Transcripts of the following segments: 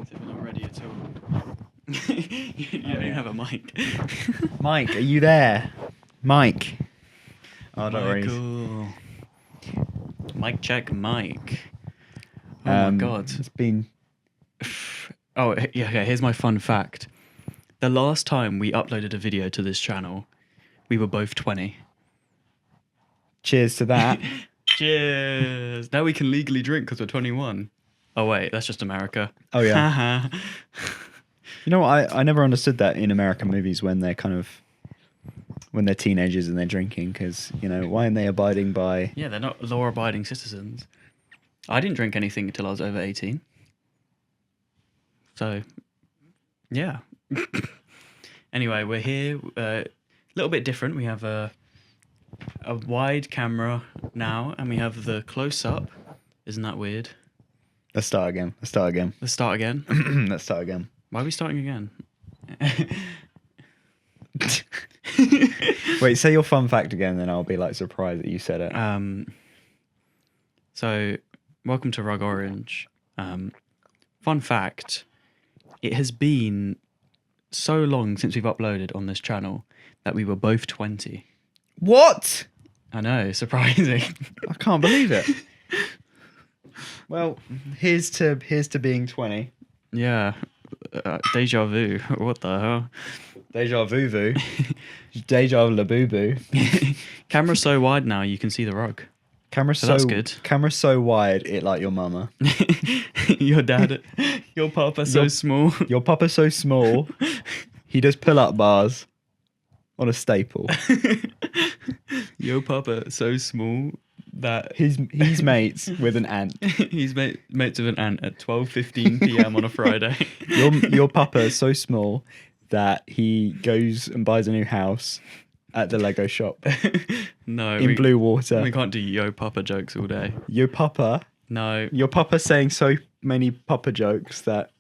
mics if we're not ready at all. You don't even have a mic. Mike, are you there? Mike. Oh, don't worry. Michael. Mic check, Mike. Oh my god. It's been... Oh, yeah, okay, here's my fun fact. The last time we uploaded a video to this channel, we were both 20. Cheers to that. Cheers. Now we can legally drink because we're 21. Oh, wait, that's just America. Oh, yeah. You know what? I never understood that in American movies when they're when they're teenagers and they're drinking, because, you know, why aren't they abiding by... Yeah, they're not law-abiding citizens. I didn't drink anything until I was over 18. So, yeah. Anyway, we're here. A little bit different. We have a wide camera now, and we have the close-up. Isn't that weird? Let's start again. Let's start again. Let's start again. Why are we starting again? Wait, say your fun fact again, then I'll be like surprised that you said it. So, welcome to Rug Orange. Fun fact, it has been so long since we've uploaded on this channel that we were both 20. What? I know, surprising. I can't believe it. Well, here's to being 20. Yeah. Deja vu. What the hell? Deja vu vu. Deja la boo boo. Camera's so wide now you can see the rug. Camera's so that's good. Camera's so wide it like your mama. Your dad, your papa so small. Your papa's so small. He does pull-up bars on a staple. Your papa so small that he's mates with an ant. He's mates with an ant at 12:15 p.m. on a Friday. Your papa is so small that he goes and buys a new house at the Lego shop. No, in Blue Water. We can't do yo papa jokes all day. Your papa. No. Your papa's saying so many papa jokes that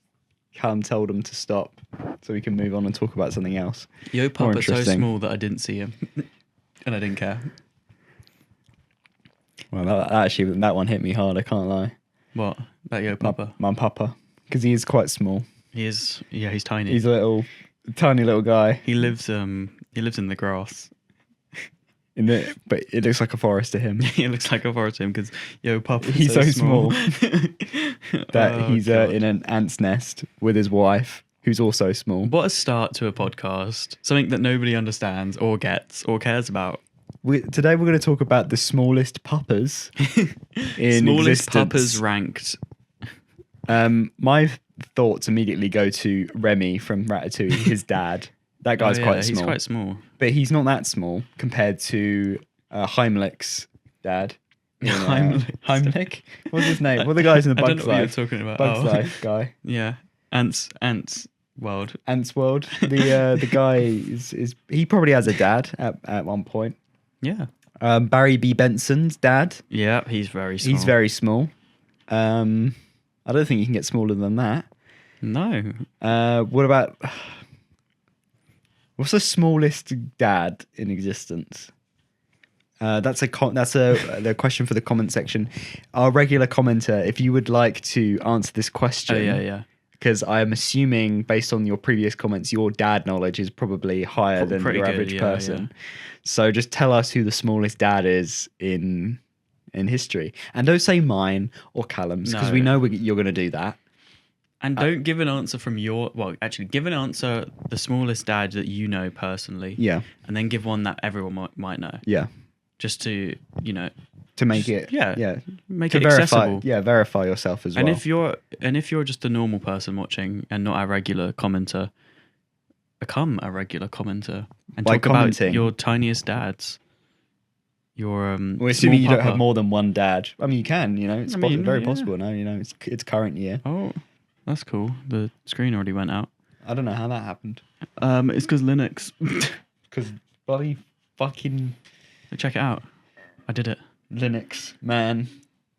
Callum told him to stop, so we can move on and talk about something else. Yo papa's so small that I didn't see him, and I didn't care. Well, that one hit me hard. I can't lie. What about yo papa? My papa, because he is quite small. He is. Yeah, he's tiny. He's a tiny little guy. He lives in the grass. But it looks like a forest to him. It looks like a forest to him because yo papa. He's so small that he's in an ant's nest with his wife, who's also small. What a start to a podcast! Something that nobody understands or gets or cares about. Today we're going to talk about the smallest papas in smallest existence. papas ranked. My thoughts immediately go to Remy from Ratatouille, his dad. That guy's quite small. He's quite small. But he's not that small compared to Heimlich's dad. Heimlich? What's his name? What are the guys in the Bugs Life? I don't know what you're talking about. Bugs Life guy. Yeah. Ants World. Ants World. The guy is he probably has a dad at one point. Yeah. Barry B. Benson's dad. Yeah, he's very small. He's very small. I don't think you can get smaller than that. No. What about... What's the smallest dad in existence? That's the question for the comment section. Our regular commenter, if you would like to answer this question. Oh, yeah. Because I am assuming, based on your previous comments, your dad knowledge is probably higher than your average person. Yeah. So just tell us who the smallest dad is in history. And don't say mine or Callum's, because we know you're going to do that. And don't give an answer from give an answer the smallest dad that you know personally. Yeah. And then give one that everyone might know. Yeah. Just to, to make it make to it verify, accessible. Yeah, verify yourself as well. And if you're just a normal person watching and not a regular commenter, become a regular commenter and talk about your tiniest dads. Your we're assuming you don't have more than one dad. I mean, you can. It's very possible now. It's current year. Oh, that's cool. The screen already went out. I don't know how that happened. It's because Linux. Because bloody fucking... Check it out. I did it. Linux, man.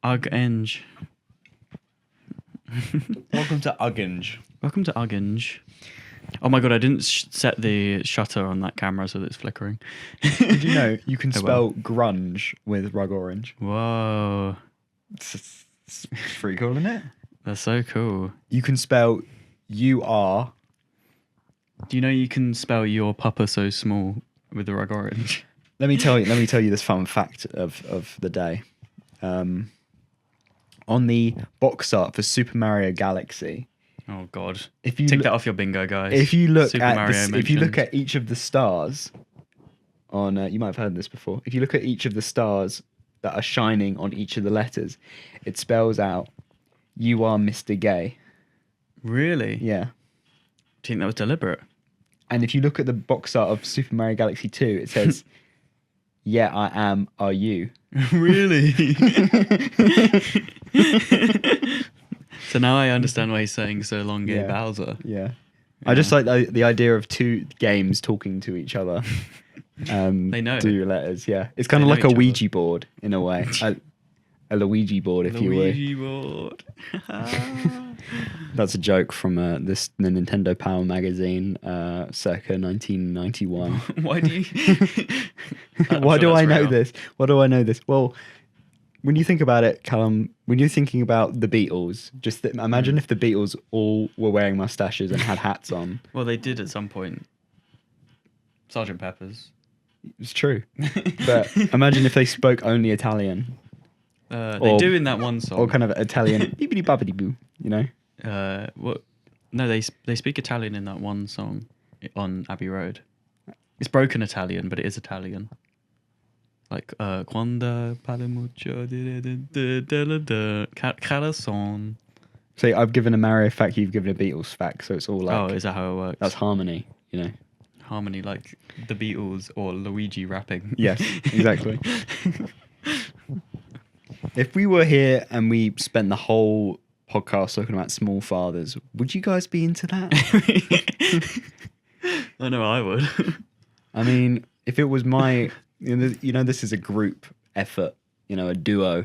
Ugenge. Welcome to Ugenge. Welcome to Ugenge. Oh my god, I didn't set the shutter on that camera so that it's flickering. Did you know you can spell grunge with Rug Orange? Whoa. It's pretty cool, isn't it? That's so cool. You can spell You are. Do you know you can spell your papa so small with the rug orange? Let me tell you this fun fact of the day. On the box art for Super Mario Galaxy. Oh God! If you take that off your bingo, guys. If you look Super at Mario if you look at each of the stars on, you might have heard this before. If you look at each of the stars that are shining on each of the letters, it spells out, "You are Mr. Gay." Really? Yeah. Do you think that was deliberate? And if you look at the box art of Super Mario Galaxy 2, it says, "Yeah, I am. Are you?" Really? So now I understand why he's saying so long, gay Bowser. Yeah. I just like the idea of two games talking to each other. They know. Through letters, yeah. It's kind of like a Ouija board in a way. A Luigi board, if you will. Luigi board. That's a joke from the Nintendo Power magazine, circa 1991. Why do you? Why do I know this? Why do I know this? Well, when you think about it, Callum, when you're thinking about the Beatles, just imagine if the Beatles all were wearing mustaches and had hats on. Well, they did at some point. Sergeant Pepper's. It's true. But imagine if they spoke only Italian. They do in that one song. Or kind of Italian, bibbidi bobbidi boo, you know? What? No, they speak Italian in that one song on Abbey Road. It's broken Italian, but it is Italian. Like, quando parli mucho corazon. So I've given a Mario fact, you've given a Beatles fact, so it's all like... Oh, is that how it works? That's harmony, you know? Harmony, like the Beatles or Luigi rapping. Yes, exactly. If we were here and we spent the whole podcast talking about small fathers, would you guys be into that? I know I would. I mean, if it was my... You know, this is a group effort, you know, a duo.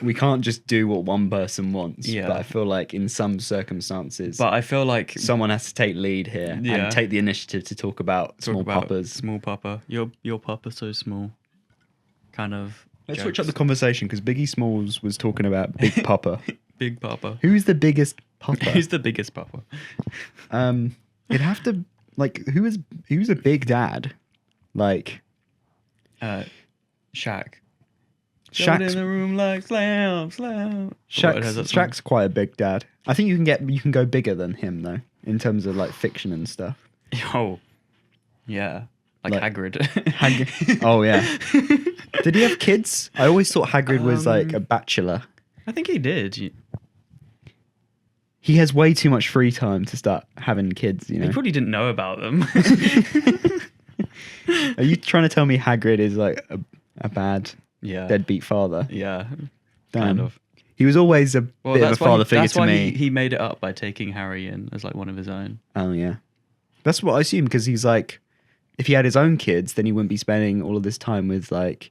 We can't just do what one person wants. Yeah. But I feel like in some circumstances... But I feel like... someone has to take lead here and take the initiative to talk about small papas. Small papa. Your papa's so small. Kind of... Let's switch up the conversation because Biggie Smalls was talking about Big Papa. Big Papa. Who's the biggest papa? Who's the biggest papa? It'd have to... Like, who's a big dad? Like... Shaq. Shaq's in the room like slam. Shaq's quite a big dad. I think you can go bigger than him though, in terms of like fiction and stuff. Oh, yeah, like Hagrid. Oh yeah. Did he have kids? I always thought Hagrid was like a bachelor. I think he did. He has way too much free time to start having kids. You know, he probably didn't know about them. Are you trying to tell me Hagrid is like a bad deadbeat father? Yeah, Damn. kind of. He was always a bit of a father figure to me. He made it up by taking Harry in as like one of his own. Oh yeah, that's what I assume because he's like, if he had his own kids, then he wouldn't be spending all of this time with like,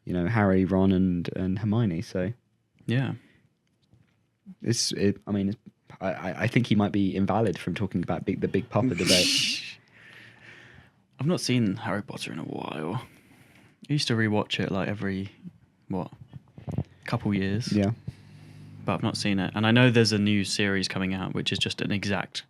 you know, Harry, Ron, and Hermione. So yeah, I think he might be invalid from talking about the Big Papa debate. I've not seen Harry Potter in a while. I used to rewatch it like every couple years. Yeah. But I've not seen it. And I know there's a new series coming out which is just an exact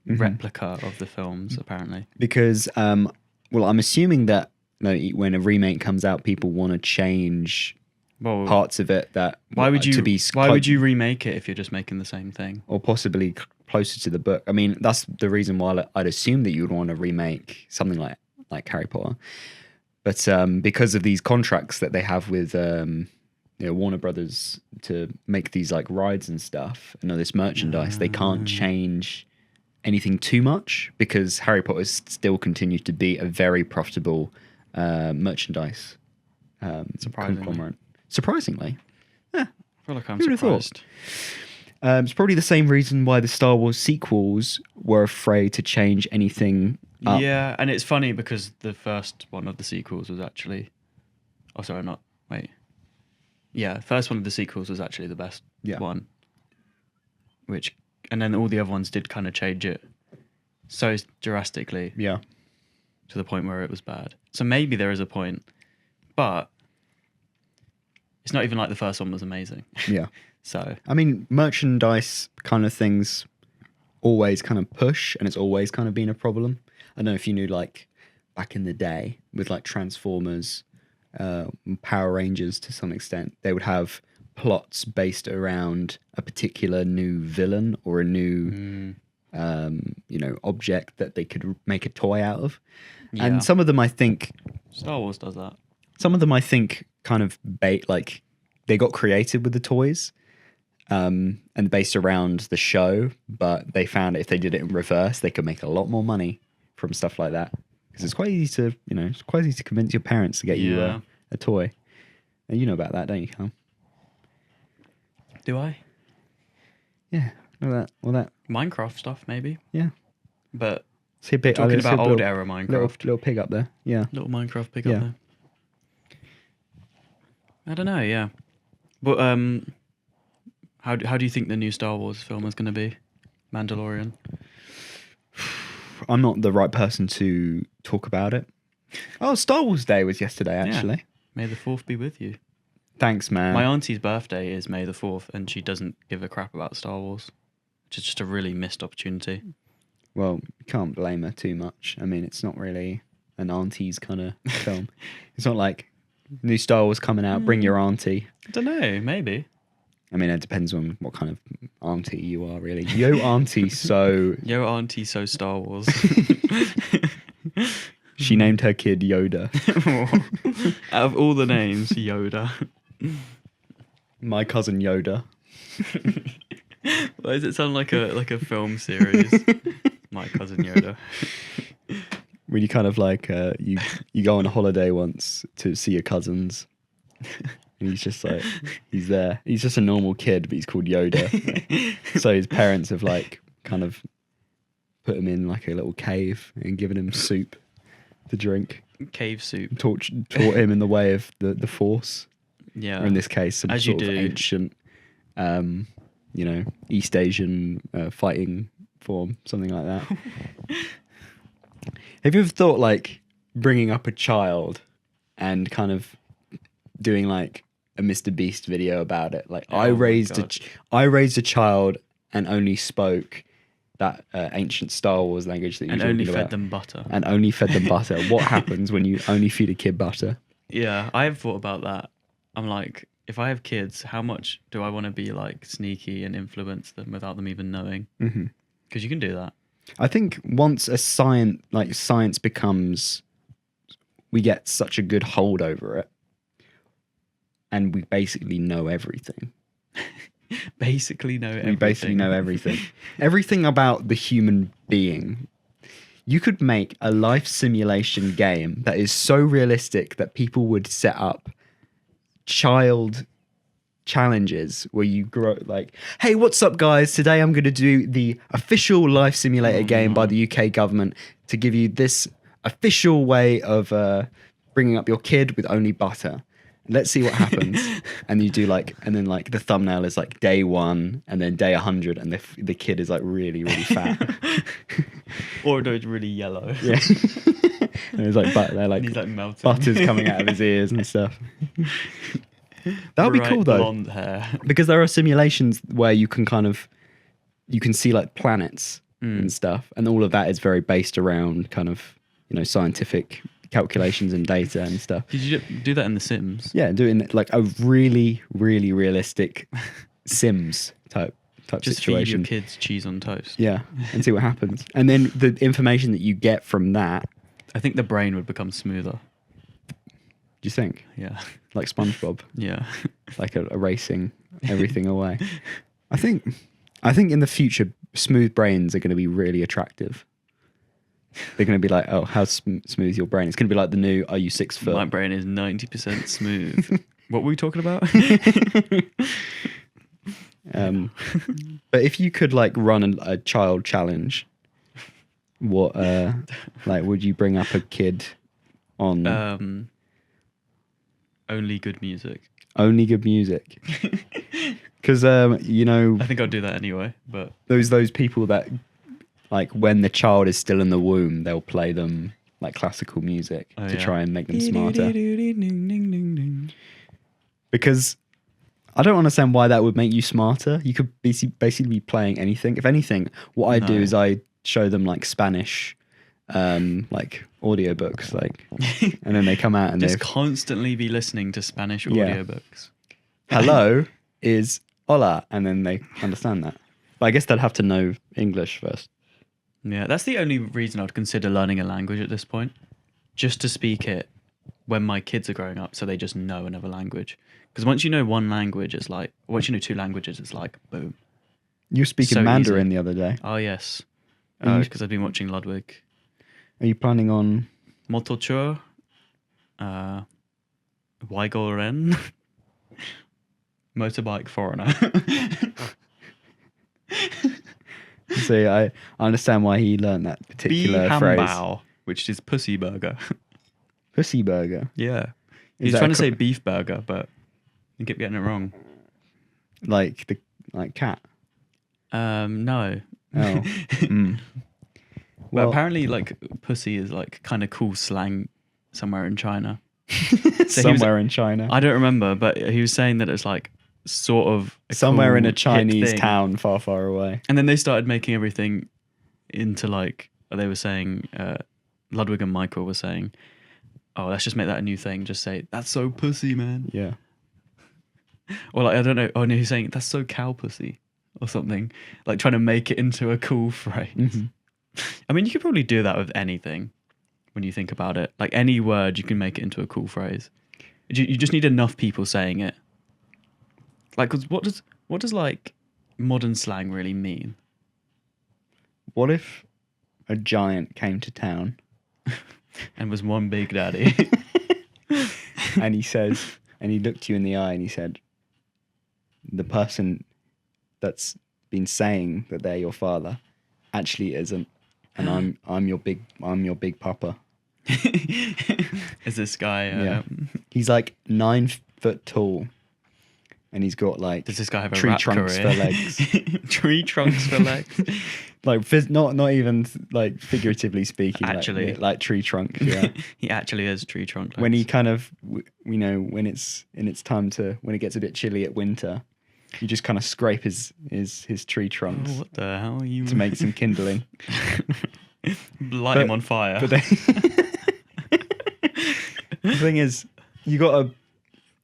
replica of the films, apparently. Because I'm assuming that when a remake comes out, people want to change parts of it that why would you remake it if you're just making the same thing? Or possibly closer to the book. I mean, that's the reason why I'd assume that you would want to remake something like Harry Potter. But because of these contracts that they have with Warner Brothers to make these like rides and stuff and all this merchandise, they can't change anything too much because Harry Potter still continues to be a very profitable merchandise conglomerate. Surprisingly. Yeah. I feel like I'm surprised. It's probably the same reason why the Star Wars sequels were afraid to change anything up. Yeah, and it's funny because the first one of the sequels was actually... Oh, sorry, not... Wait. Yeah, the first one of the sequels was actually the best one. And then all the other ones did kind of change it so drastically. Yeah. To the point where it was bad. So maybe there is a point, but it's not even like the first one was amazing. Yeah. So I mean, merchandise kind of things always kind of push, and it's always kind of been a problem. I don't know if you knew, like back in the day with like Transformers, Power Rangers to some extent, they would have plots based around a particular new villain or a new object that they could make a toy out of. Yeah. And some of them, I think, Star Wars does that. Some of them, I think, kind of like they got creative with the toys, and based around the show, but they found if they did it in reverse, they could make a lot more money from stuff like that. Because it's quite easy to convince your parents to get you a toy. And you know about that, don't you, Carl? Do I? Yeah, know that. Well, that Minecraft stuff, maybe. Yeah, but see a bit talking about old era Minecraft. Little pig up there. Yeah, little Minecraft pig up there. I don't know. Yeah, but how do you think the new Star Wars film is going to be? Mandalorian. I'm not the right person to talk about it. Oh, Star Wars Day was yesterday, actually. Yeah. May the 4th be with you. Thanks, man. My auntie's birthday is May the 4th, and she doesn't give a crap about Star Wars, which is just a really missed opportunity. Well, you can't blame her too much. I mean, it's not really an auntie's kind of film. It's not like new Star Wars coming out, bring your auntie. I don't know, maybe. I mean, it depends on what kind of auntie you are, really. Yo, auntie, so... Yo, auntie, so Star Wars. She named her kid Yoda. Out of all the names, Yoda. My cousin Yoda. Why does it sound like a film series? My cousin Yoda. When you kind of like you go on a holiday once to see your cousins, and he's just like he's there. He's just a normal kid, but he's called Yoda. So his parents have like kind of put him in like a little cave and given him soup to drink. Cave soup. Taught him in the way of the Force. Yeah. Or in this case, some sort of ancient, East Asian fighting form, something like that. Have you ever thought like bringing up a child and kind of doing like a Mr. Beast video about it? Like I raised a child and only spoke that ancient Star Wars language that you and only fed them butter. And only fed them butter. What happens when you only feed a kid butter? Yeah, I have thought about that. I'm like, if I have kids, how much do I want to be like sneaky and influence them without them even knowing? Because you can do that. I think once science becomes, we get such a good hold over it, and we basically know everything. We basically know everything. Everything about the human being. You could make a life simulation game that is so realistic that people would set up child challenges where you grow like, hey, what's up, guys? Today I'm going to do the official life simulator game by the UK government to give you this official way of bringing up your kid with only butter. Let's see what happens. And you do and then the thumbnail is like day 1 and then day 100 and the kid is like really, really fat. Or no, it's really yellow. Yeah. And it's like, he's like melting. Butter's coming out of his ears and stuff. That would be cool though. Blonde hair. Because there are simulations where you can see like planets and stuff. And all of that is very based around kind of, scientific calculations and data and stuff. Did you do that in The Sims? Yeah, doing like a really, really realistic Sims type just situation. Feed your kids cheese on toast. Yeah, and see what happens. And then the information that you get from that, I think the brain would become smoother. Do you think? Yeah. Like SpongeBob. Yeah. Like erasing everything away. I think in the future, smooth brains are going to be really attractive. They're going to be like, oh, how smooth your brain? It's going to be like the new, are you 6 foot? My brain is 90% smooth. What were we talking about? But if you could like run a child challenge, what would you bring up a kid on? Only good music. Only good music. Because I think I'll do that anyway. But those people that like when the child is still in the womb, they'll play them like classical music to try and make them smarter. Because I don't understand why that would make you smarter. You could basically be playing anything. If anything, what I do is I show them like Spanish, like audiobooks, like, and then they come out and just constantly be listening to Spanish audiobooks. Hello is hola, and then they understand that. But I guess they'd have to know English first. Yeah, that's the only reason I'd consider learning a language at this point, just to speak it when my kids are growing up, so they just know another language. Because once you know one language, it's like, once you know two languages, it's like, boom. You were speaking Mandarin the other day. Oh, yes. Because I've been watching Ludwig. Are you planning on... Motochur, Weigoren, motorbike foreigner. See, I understand why he learned that particular phrase. Hambao, which is pussy burger. Pussy burger? Yeah. He's trying to say beef burger, but he kept getting it wrong. Like cat? No. Oh. Mm. Well, apparently, like, pussy is like kind of cool slang somewhere in China. Somewhere in China. I don't remember, but he was saying that it's like sort of somewhere cool in a Chinese town far, far away. And then they started making everything into like, they were saying, Ludwig and Michael were saying, oh, let's just make that a new thing. Just say, that's so pussy, man. Yeah. Or like, I don't know. Oh, no, he's saying, that's so cow pussy or something. Like trying to make it into a cool phrase. Mm-hmm. I mean, you could probably do that with anything when you think about it. Like any word, you can make it into a cool phrase. You just need enough people saying it. Like, 'cause what does like modern slang really mean? What if a giant came to town and was one big daddy, and he looked you in the eye and he said, the person that's been saying that they're your father actually isn't, and I'm your big papa. Is this guy? Yeah. He's like 9 foot tall, and he's got like. Does this guy have a tree rap trunks career? for legs? Tree trunks for legs. Like not even like figuratively speaking. Actually, like tree trunk. Yeah. He actually is tree trunk legs. When he kind of, when it's time to, when it gets a bit chilly at winter, you just kind of scrape his tree trunks. Oh, what the hell are you? To make some kindling. Light him on fire. But the thing is,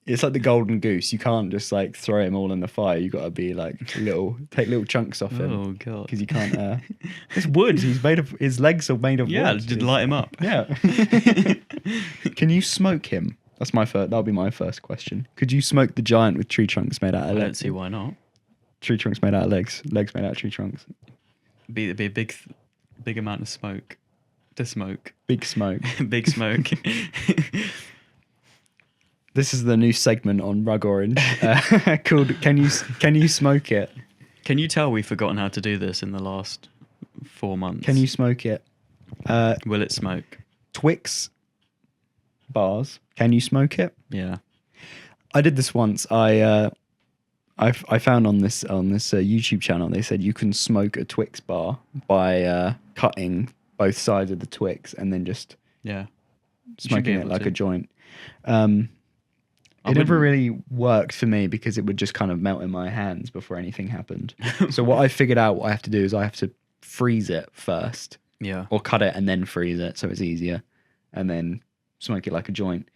it's like the golden goose. You can't just like throw him all in the fire. You got to be like take little chunks off him. Oh god! Because you can't. It's wood. His legs are made of wood. Yeah, just light him up. Yeah. Can you smoke him? That'll be my first question. Could you smoke the giant with tree trunks made out of legs? I don't see why not. Tree trunks made out of legs made out of tree trunks. It'd be a big amount of smoke to smoke. Big smoke. Big smoke. This is the new segment on Rug Orange called Can You Smoke It? Can you tell we've forgotten how to do this in the last 4 months? Can you smoke it? Will it smoke? Twix bars. Can you smoke it? Yeah. I did this once. I found on this YouTube channel, they said you can smoke a Twix bar by cutting both sides of the Twix and then just smoking it like a joint. It never really worked for me because it would just kind of melt in my hands before anything happened. So what I figured out what I have to do is I have to freeze it first. Yeah. Or cut it and then freeze it so it's easier. And then smoke it like a joint.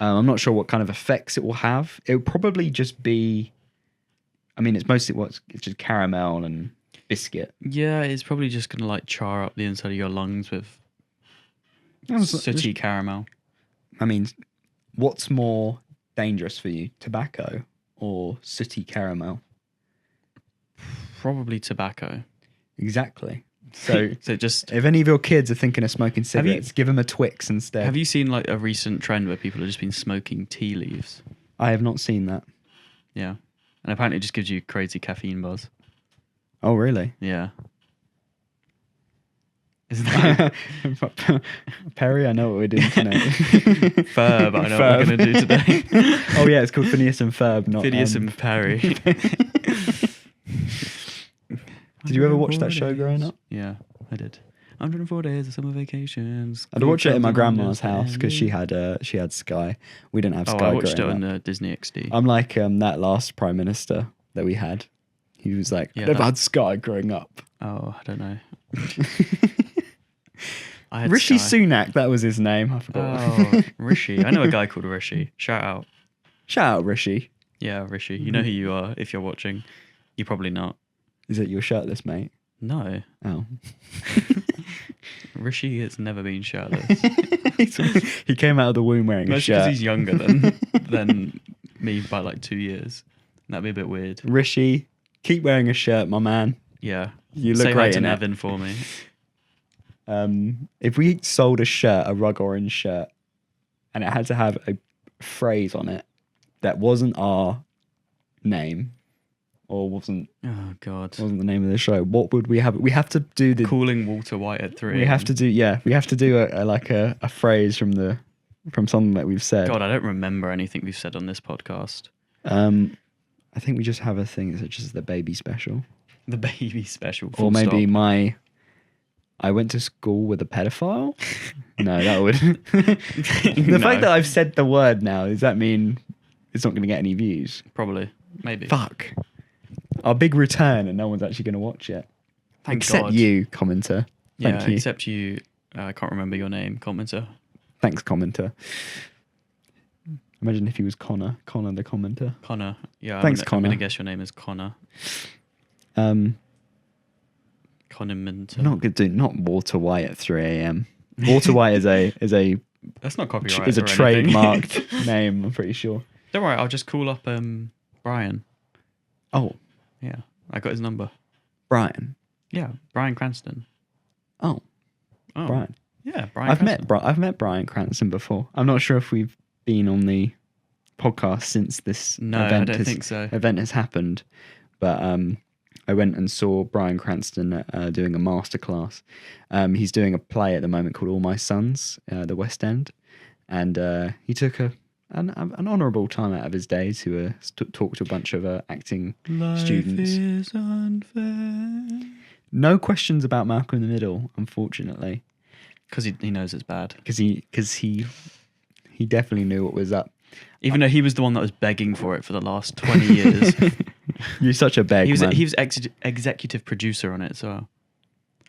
I'm not sure what kind of effects it will have. It would probably just be... I mean, it's mostly it's just caramel and biscuit. Yeah, it's probably just going to like char up the inside of your lungs with sooty caramel. I mean, what's more dangerous for you, tobacco or sooty caramel? Probably tobacco. Exactly. So, just if any of your kids are thinking of smoking cigarettes, give them a Twix instead. Have you seen like a recent trend where people have just been smoking tea leaves? I have not seen that. Yeah. And apparently it just gives you crazy caffeine buzz. Oh, really? Yeah. Isn't that... Perry, I know what we're doing tonight. Ferb, I know what we're going to do today. Oh, yeah, it's called Phineas and Ferb, not... Phineas and Perry. Did you ever watch that show growing up? Yeah, I did. 104 days of summer vacations. I'd watch it in my grandma's house because she had Sky. We didn't have Sky. I watched it growing on up. Disney XD. I'm like that last prime minister that we had. He was like, Yeah, I've had Sky growing up. Oh, I don't know. I had Rishi Sky. Sunak, that was his name. I forgot. Oh, Rishi. I know a guy called Rishi. Shout out. Shout out, Rishi. Yeah, Rishi. You know who you are if you're watching. You're probably not. Is it your shirtless mate? No. Oh. Rishi has never been shirtless. He came out of the womb wearing a shirt. Because he's younger than me by like 2 years. That'd be a bit weird. Rishi, keep wearing a shirt, my man. Yeah. You look Say hi great to in it. Nevin for me. If we sold a shirt, a Rug Orange shirt, and it had to have a phrase on it that wasn't our name or wasn't the name of the show, what would we have? We have to do the Cooling Walter White at 3. We have to do a phrase from something that we've said. God, I don't remember anything we've said on this podcast. I think we just have a thing such as the baby special. The baby special. Or maybe I went to school with a pedophile. No, that would. The fact that I've said the word now, does that mean it's not going to get any views? Probably. Maybe. Fuck. Our big return and no one's actually going to watch it. Thank Except God. you, commenter. Thank you. Except you. I can't remember your name, commenter. Thanks, commenter. Imagine if he was Connor the commenter. Connor. Yeah. Thanks, I'm Connor. going to guess your name is Connor. Connor Minter. Not Walter White at 3 a.m. Walter White is a That's not copyright. is a or anything. trademarked name, I'm pretty sure. Don't worry, I'll just call up Brian. Oh, Yeah, I got his number. Brian. Yeah, Brian Cranston. Oh, Oh, Brian. Yeah, Brian. I've met Brian Cranston before. I'm not sure if we've been on the podcast since this No, event I don't think so. event has happened, but I went and saw Brian Cranston doing a masterclass. He's doing a play at the moment called All My Sons, the West End, and he took an honourable time out of his day to talk to a bunch of acting students. Life is unfair. No questions about Malcolm in the Middle, unfortunately, Because he knows it's bad. because he definitely knew what was up. Even though he was the one that was begging for it for the last 20 years. You're such a beg, man. He was executive producer on it, so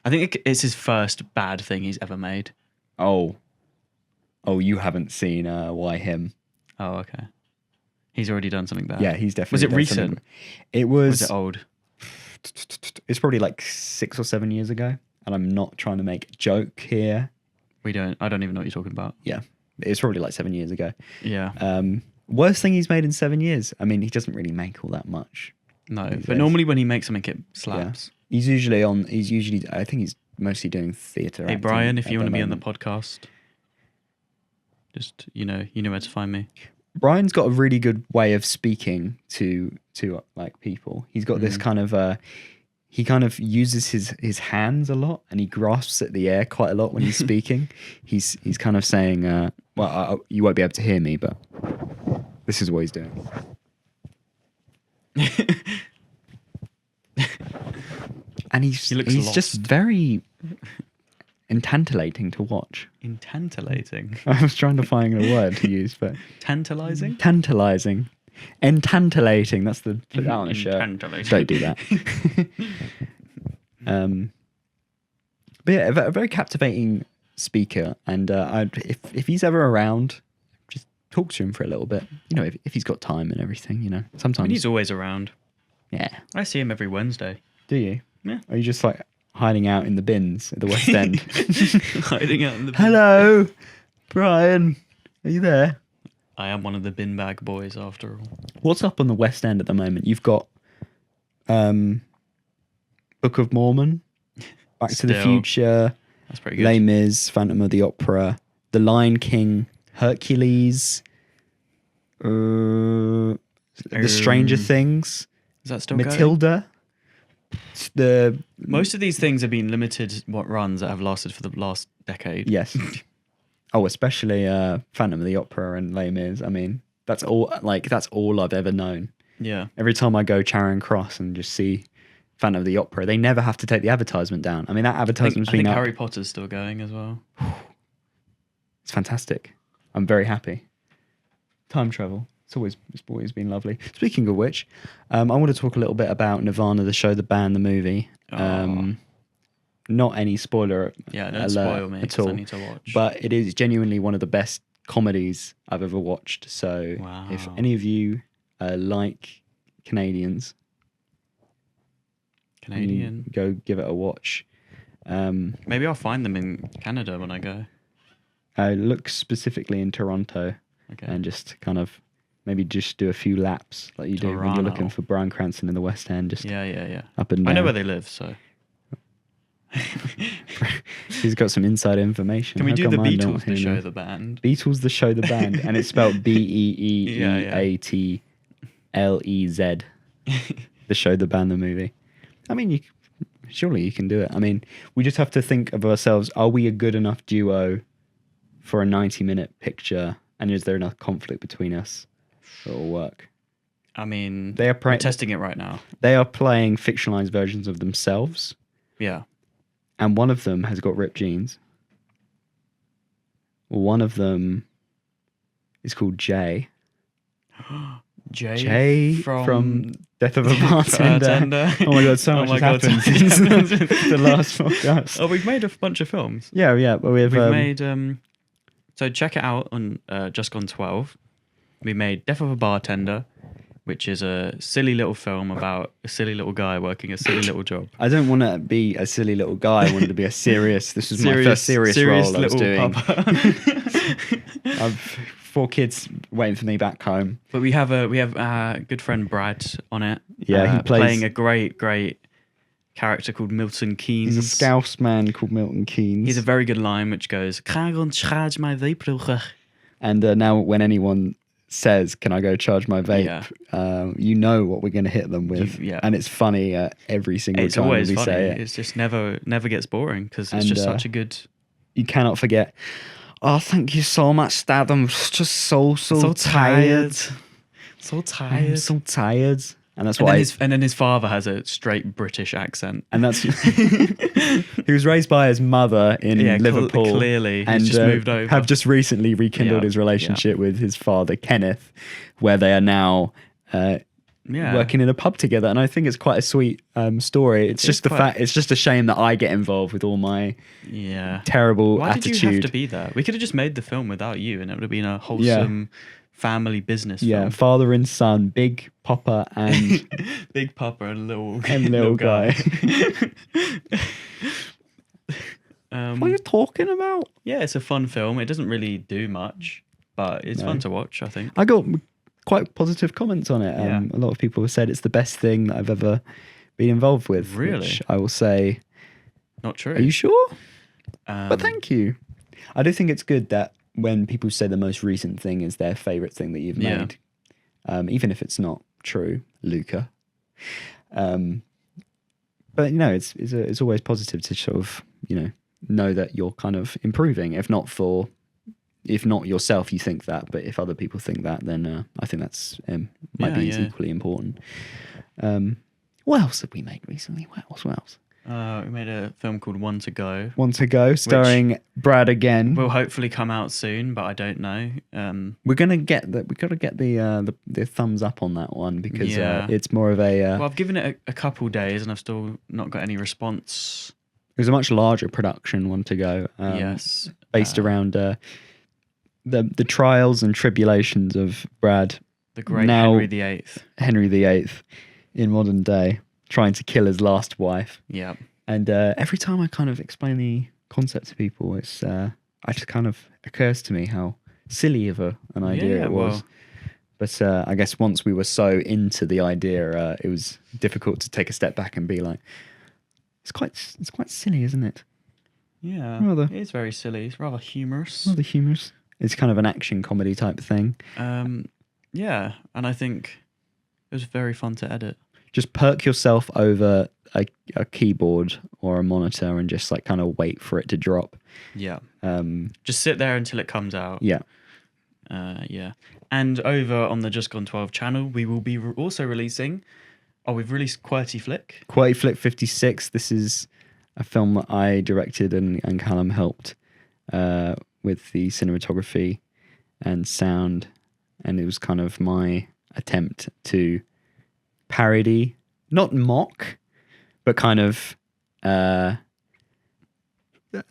I think it's his first bad thing he's ever made. Oh, you haven't seen Why Him? Oh, okay. He's already done something bad. Yeah, he's definitely. Was it done recent? something- It Or was. was it old? It's probably like 6 or 7 years ago, and I'm not trying to make a joke here. I don't even know what you're talking about. Yeah, it's probably like 7 years ago. Yeah. Worst thing he's made in 7 years. I mean, he doesn't really make all that much. No, these but days. normally when he makes something, it slaps. He's usually. I think he's mostly doing theatre. Hey, Brian, if you want to be on the moment. podcast, just, you know where to find me. Brian's got a really good way of speaking to like people. He's got this kind of he kind of uses his hands a lot, and he grasps at the air quite a lot when he's speaking. He's kind of saying, you won't be able to hear me, but this is what he's doing. And he's lost. just very tantalating to watch. Tantalating. I was trying to find a word to use, but Tantalizing? tantalizing. Entantalating. That's the put that on a shirt. Tantalating. Don't do that. But yeah, a very captivating speaker, and if he's ever around, just talk to him for a little bit. You know, if he's got time and everything. You know, sometimes He's always around. Yeah. I see him every Wednesday. Do you? Yeah. Or are you just like hiding out in the bins at the West End? Hiding out in the bin. Hello, Brian. Are you there? I am one of the bin bag boys after all. What's up on the West End at the moment? You've got Book of Mormon, Back to the Still. Future, That's pretty good. Les Mis, Phantom of the Opera, The Lion King, Hercules, The Stranger Things, Is that still going? Matilda. Most of these things have been limited runs that have lasted for the last decade. Yes. Oh, especially Phantom of the Opera and Les Mis. I mean, that's all I've ever known. Yeah. Every time I go Charing Cross and just see Phantom of the Opera, they never have to take the advertisement down. I mean, that advertisement's been I think up. Harry Potter's still going as well. It's fantastic. I'm very happy. Time travel. It's always been lovely. Speaking of which, I want to talk a little bit about Nirvana, the show, the band, the movie. Not any spoiler don't spoil me at all. I need to watch. But it is genuinely one of the best comedies I've ever watched. So if any of you like Canadians, go give it a watch. Maybe I'll find them in Canada when I go. Look specifically in Toronto, and just kind of maybe just do a few laps like you do when you're looking for Bryan Cranston in the West End. Just up and down. I know where they live, so. He's got some inside information. Can we do the Beatles, the show, the band? Beatles, the show, the band, and it's spelled BEEEATLEZ. The show, the band, the movie. I mean, surely you can do it. I mean, we just have to think of ourselves. Are we a good enough duo for a 90-minute picture? And is there enough conflict between us that will work? I mean, we're testing it right now. They are playing fictionalized versions of themselves. Yeah. And one of them has got ripped jeans. One of them is called Jay. Jay from Death of a Bartender. Oh my god, so much has happened since the last podcast. Oh, we've made a bunch of films. Yeah. But we've made... So check it out on Just Gone 12. We made Death of a Bartender, which is a silly little film about a silly little guy working a silly little job. I don't want to be a silly little guy. I wanted to be a serious... This was my first serious role I was doing. I've 4 kids waiting for me back home. But we have our good friend Brad on it. Yeah, he plays... playing a great character called Milton Keynes. He's a Scouse man called Milton Keynes. He's a very good line which goes... And now when anyone says, can I go charge my vape? You know what we're going to hit them with. And it's funny every single time we funny. say it. It's just never gets boring because it's just such a good... You cannot forget, oh, thank you so much, Dad. I'm just so tired. So tired. I'm so tired. And that's why. And then his father has a straight British accent. And that's he was raised by his mother in Liverpool. Clearly, and he's just moved over. Have just recently rekindled his relationship with his father Kenneth, where they are now working in a pub together. And I think it's quite a sweet story. It's just it's just a shame that I get involved with all my terrible attitude. Why did you have to be there? We could have just made the film without you, and it would have been a wholesome. Family business film. Father and son, Big Papa and Big Papa and little guy. What are you talking about? Yeah, it's a fun film. It doesn't really do much, but it's fun to watch, I think. I got quite positive comments on it. A lot of people have said it's the best thing that I've ever been involved with. Really? Which I will say, not true. Are you sure? But thank you. I do think it's good that when people say the most recent thing is their favourite thing that you've made, even if it's not true, Luca. But it's always positive to sort of know that you're kind of improving. If not yourself, you think that, but if other people think that, then I think that's might be equally important. What else have we made recently? What else? We made a film called One to Go. One to Go, starring Brad again. Will hopefully come out soon, but I don't know. We're gonna get that. We got to get the thumbs up on that one because it's more of a. Well, I've given it a couple days and I've still not got any response. It was a much larger production. One to Go. Yes. Based around the trials and tribulations of Brad, the great Henry VIII. Henry VIII in modern day. Trying to kill his last wife. Yeah. And every time I kind of explain the concept to people, it's just kind of occurs to me how silly of an idea it was. Well. But I guess once we were so into the idea, it was difficult to take a step back and be like, it's quite silly, isn't it? Yeah. It is very silly. It's rather humorous. It's kind of an action comedy type thing. Yeah. And I think it was very fun to edit. Just perk yourself over a keyboard or a monitor and just like kind of wait for it to drop. Yeah. Just sit there until it comes out. Yeah. And over on the Just Gone 12 channel, we will be also releasing Oh, we've released QWERTY Flick. QWERTY Flick 56. This is a film that I directed and Callum helped with the cinematography and sound. And it was kind of my attempt to parody, not mock, but kind of have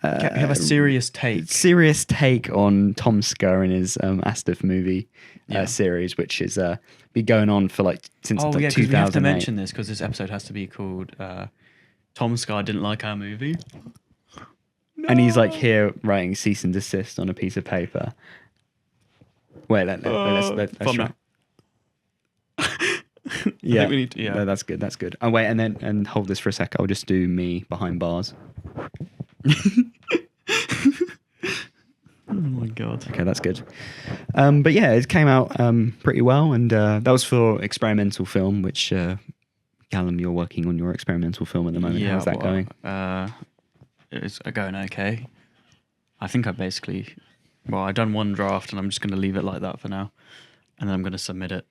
a serious take. Serious take on Tomska and his Astif movie series, which is been going on for since 2008. Because we have to mention this because this episode has to be called Tomska Didn't Like Our Movie. No. And he's here writing cease and desist on a piece of paper. Wait, let's try. Yeah, we need to, no, that's good. That's good. Oh wait, and hold this for a sec. I'll just do me behind bars. Oh my god. Okay, that's good. But yeah, it came out pretty well, and that was for experimental film. Which Callum, you're working on your experimental film at the moment. How's that going? It's going okay. I think I've done one draft, and I'm just going to leave it like that for now, and then I'm going to submit it.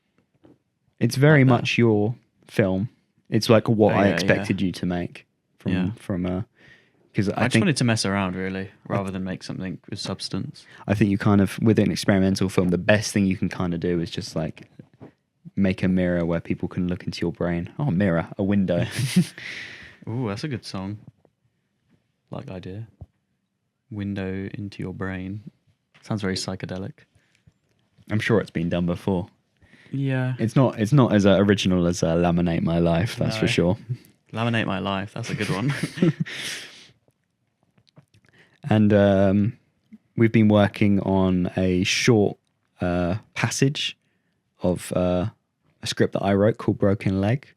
It's very much your film. It's what I expected you to make from because I just wanted to mess around really, rather than make something with substance. I think you kind of, with an experimental film, the best thing you can kind of do is just make a mirror where people can look into your brain. Oh, mirror, a window. Ooh, that's a good song. Like idea. Window into your brain. Sounds very psychedelic. I'm sure it's been done before. Yeah. It's not as original as Laminate My Life, that's for sure. Laminate My Life, that's a good one. And we've been working on a short passage of a script that I wrote called Broken Leg.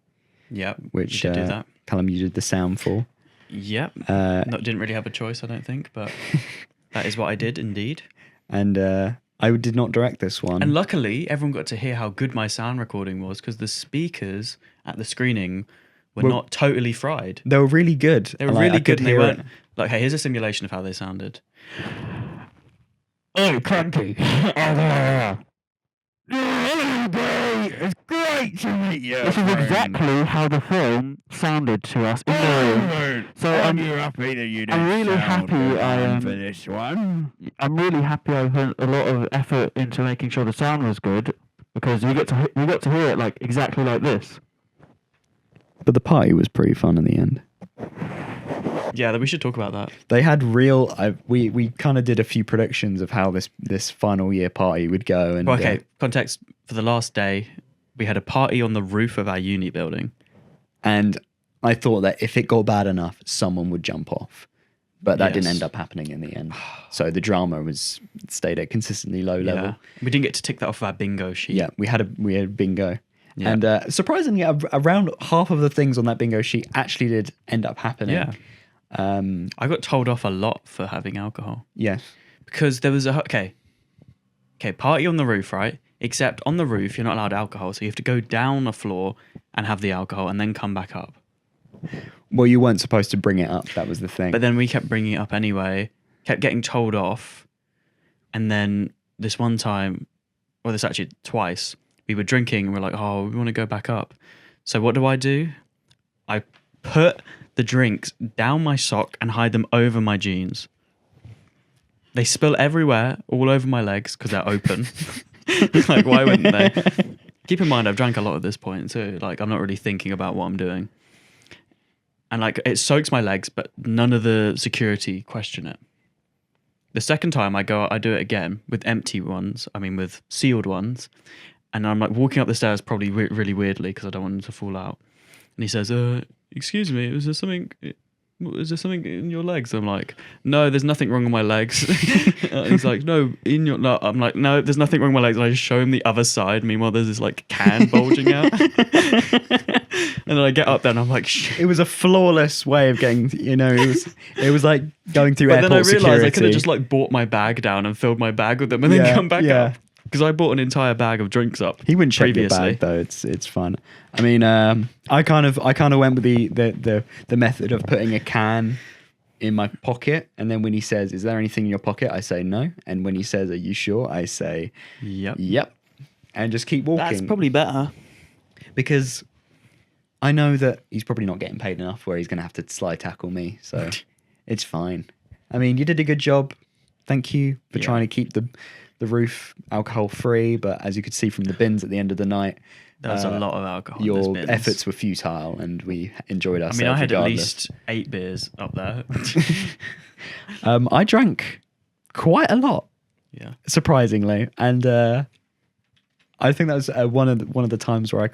Yep. Which you did do that. Callum, you did the sound for. Yep. Didn't really have a choice, I don't think, but that is what I did indeed. And I did not direct this one. And luckily, everyone got to hear how good my sound recording was because the speakers at the screening were not totally fried. They were really good. They were really good, and they weren't like, hey, here's a simulation of how they sounded. Oh, cranky. It's great to meet you. This is exactly how the film sounded to us in the room. So I'm happy that you I'm really happy for this one. I'm really happy I put a lot of effort into making sure the sound was good because we got to hear it exactly like this. But the party was pretty fun in the end. Yeah, we should talk about that. They had we kind of did a few predictions of how this final year party would go. And context for the last day, we had a party on the roof of our uni building. And I thought that if it got bad enough, someone would jump off. But that didn't end up happening in the end. So the drama stayed at consistently low level. We didn't get to tick that off of our bingo sheet. Yeah, we had bingo. Yeah. And surprisingly, around half of the things on that bingo sheet actually did end up happening. Yeah. I got told off a lot for having alcohol. Yes. Because there was party on the roof, right? Except on the roof, you're not allowed alcohol. So you have to go down a floor and have the alcohol and then come back up. Well, you weren't supposed to bring it up. That was the thing. But then we kept bringing it up anyway, kept getting told off. And then this one time, or this actually twice, we were drinking and we're like, oh, we want to go back up. So what do? I put the drinks down my sock and hide them over my jeans. They spill everywhere, all over my legs because they're open. Why wouldn't they? Keep in mind, I've drank a lot at this point, so I'm not really thinking about what I'm doing. And it soaks my legs, but none of the security question it. The second time I go out, I do it again with with sealed ones. And I'm walking up the stairs probably really weirdly because I don't want them to fall out. And he says, excuse me, is there something in your legs? I'm like, no, there's nothing wrong with my legs. He's like, no, no. I'm like, no, there's nothing wrong with my legs. And I just show him the other side. Meanwhile, there's this can bulging out. And then I get up there and I'm like, shit. It was a flawless way of getting, it was like going through airport security. But then I realised I could have just brought my bag down and filled my bag with them and then come back up. Because I bought an entire bag of drinks up. He wouldn't check your bag though. It's fun. I mean, I kind of went with the method of putting a can in my pocket, and then when he says, "Is there anything in your pocket?" I say no, and when he says, "Are you sure?" I say, "Yep." Yep, and just keep walking. That's probably better because I know that he's probably not getting paid enough where he's going to have to slide tackle me, so it's fine. I mean, you did a good job. Thank you for trying to keep the roof alcohol free, but as you could see from the bins at the end of the night, there was a lot of alcohol. Your efforts were futile, and we enjoyed ourselves. I mean, I had regardless. at least 8 beers up there. I drank quite a lot, surprisingly, and I think that was one of the times where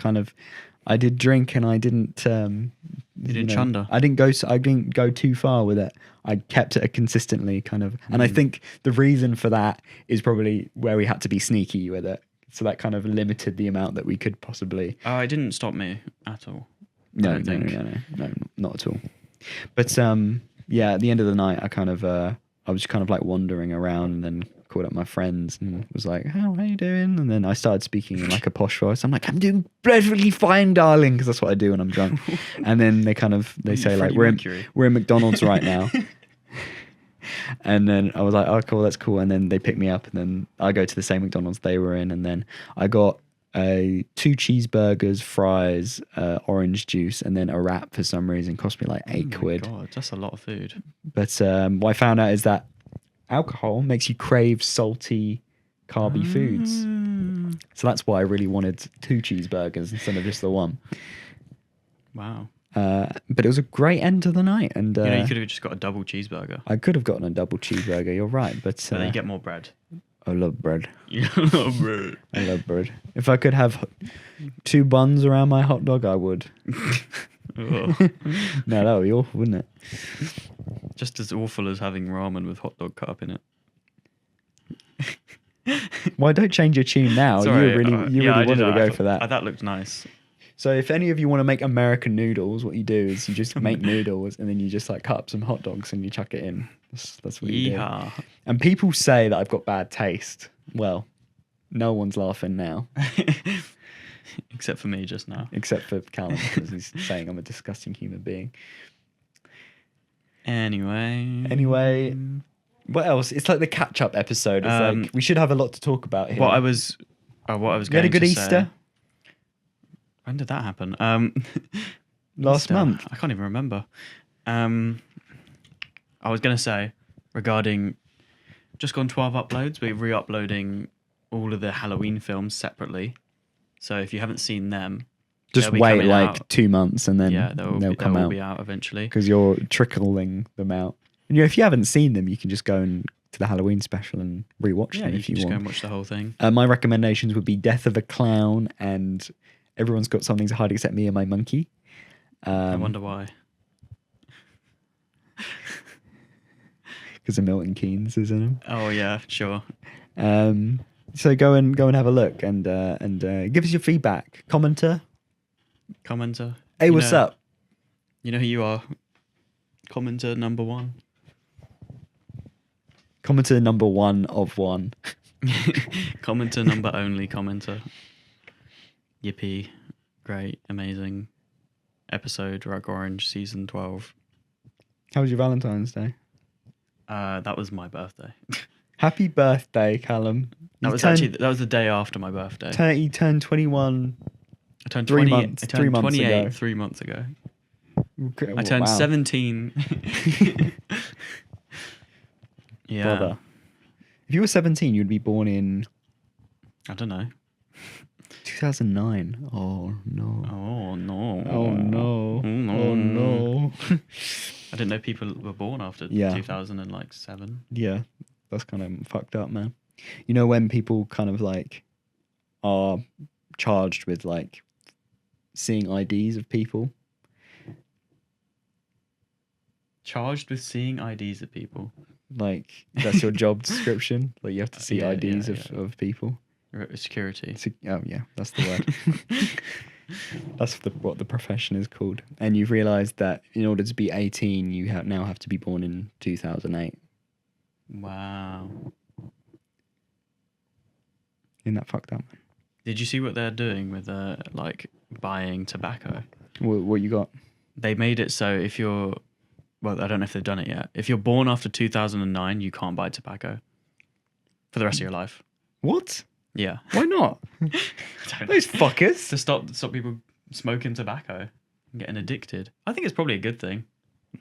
I did drink and I didn't. You didn't chunder. I didn't go too far with it. I kept it consistently kind of, and I think the reason for that is probably where we had to be sneaky with it. So that kind of limited the amount that we could possibly. Oh, it didn't stop me at all. No, not at all. But at the end of the night, I was kind of like wandering around, and then called up my friends and was like, how are you doing? And then I started speaking in like a posh voice. I'm like, I'm doing perfectly fine, darling, because that's what I do when I'm drunk. And then they say like, we're in McDonald's right now. And then I was like, oh, cool, that's cool. And then they pick me up, and then I go to the same McDonald's they were in, and then I got 2 cheeseburgers, fries, orange juice, and then a wrap for some reason. Cost me like £8. God, that's a lot of food. But what I found out is that alcohol makes you crave salty, carby foods. So that's why I really wanted 2 cheeseburgers instead of just the one. Wow. But it was a great end to the night, and you could have just got a double cheeseburger. I could have gotten a double cheeseburger. You're right, but you get more bread. I love bread. You love bread. I love bread. If I could have 2 buns around my hot dog, I would. No, that would be awful, wouldn't it? Just as awful as having ramen with hot dog cut up in it. Why don't change your tune now? Sorry, you really wanted to go for that. That looked nice. So if any of you want to make American noodles, what you do is you just make noodles, and then you just like cut up some hot dogs and you chuck it in. That's what you do. And people say that I've got bad taste. Well, no one's laughing now. Except for me just now. Except for Callum, because he's saying I'm a disgusting human being. Anyway. What else? It's like the catch-up episode. It's like we should have a lot to talk about here. What I was going to say. You had a good Easter? When did that happen? Last month. I can't even remember. I was going to say, regarding just gone 12 uploads, we're re-uploading all of the Halloween films separately. So if you haven't seen them, just wait like out. 2 months and then they'll come out. They'll be out eventually. Because you're trickling them out. And if you haven't seen them, you can just go to the Halloween special and rewatch them if you want. Just go and watch the whole thing. My recommendations would be Death of a Clown and Everyone's Got Something to Hide Except Me and My Monkey. I wonder why. Because of Milton Keynes is in them. Oh yeah, sure. So go and have a look and give us your feedback. Commenter. Hey, what's up? You know who you are. Commenter number 1. Commenter number 1 of 1. Commenter number only commenter. Yippee. Great. Amazing. Episode Rug Orange season 12. How was your Valentine's Day? That was my birthday. Happy birthday, Callum. That was the day after my birthday. You turned 21. I turned 3 20, months. I turned 3 months 28 ago. 3 months ago. Okay, I turned wow. 17. Yeah. Brother. If you were 17, you'd be born in... I don't know. 2009. Oh, no. Oh, no. Oh, no. Oh, no. Oh, no. I didn't know people were born after 2007. Yeah, that's kind of fucked up, man. You know when people kind of like are charged with like seeing IDs of people? Charged with seeing IDs of people? Like, that's your job description? Like, you have to see IDs of people? Security. Oh, yeah, that's the word. That's what the profession is called. And you've realised that in order to be 18, you now have to be born in 2008. Wow. Isn't that fucked up? Did you see what they're doing with like buying tobacco? What you got? They made it so if you're... Well, I don't know if they've done it yet. If you're born after 2009, you can't buy tobacco for the rest of your life. What? Yeah. Why not? Those fuckers. To stop people smoking tobacco. I'm getting addicted. I think it's probably a good thing.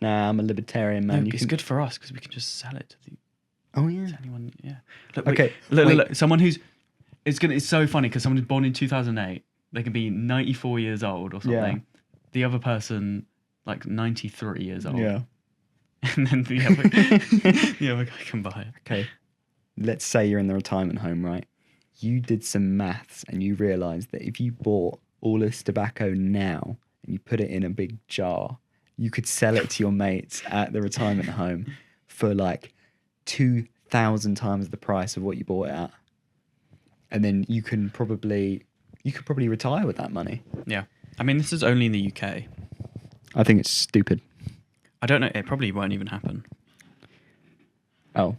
Nah, I'm a libertarian, man. No, it's good for us because we can just sell it to the. Oh yeah. To anyone, yeah. Look, Okay. Look. Someone who's. It's so funny because someone who's born in 2008, they can be 94 years old or something. Yeah. The other person, like 93 years old. Yeah. And then the other guy can buy it. Okay. Let's say you're in the retirement home, right? You did some maths and you realised that if you bought all this tobacco now and you put it in a big jar, you could sell it to your mates at the retirement home for like 2,000 times the price of what you bought it at. And then you could probably retire with that money. Yeah. I mean, this is only in the UK. I think it's stupid. I don't know. It probably won't even happen. Oh.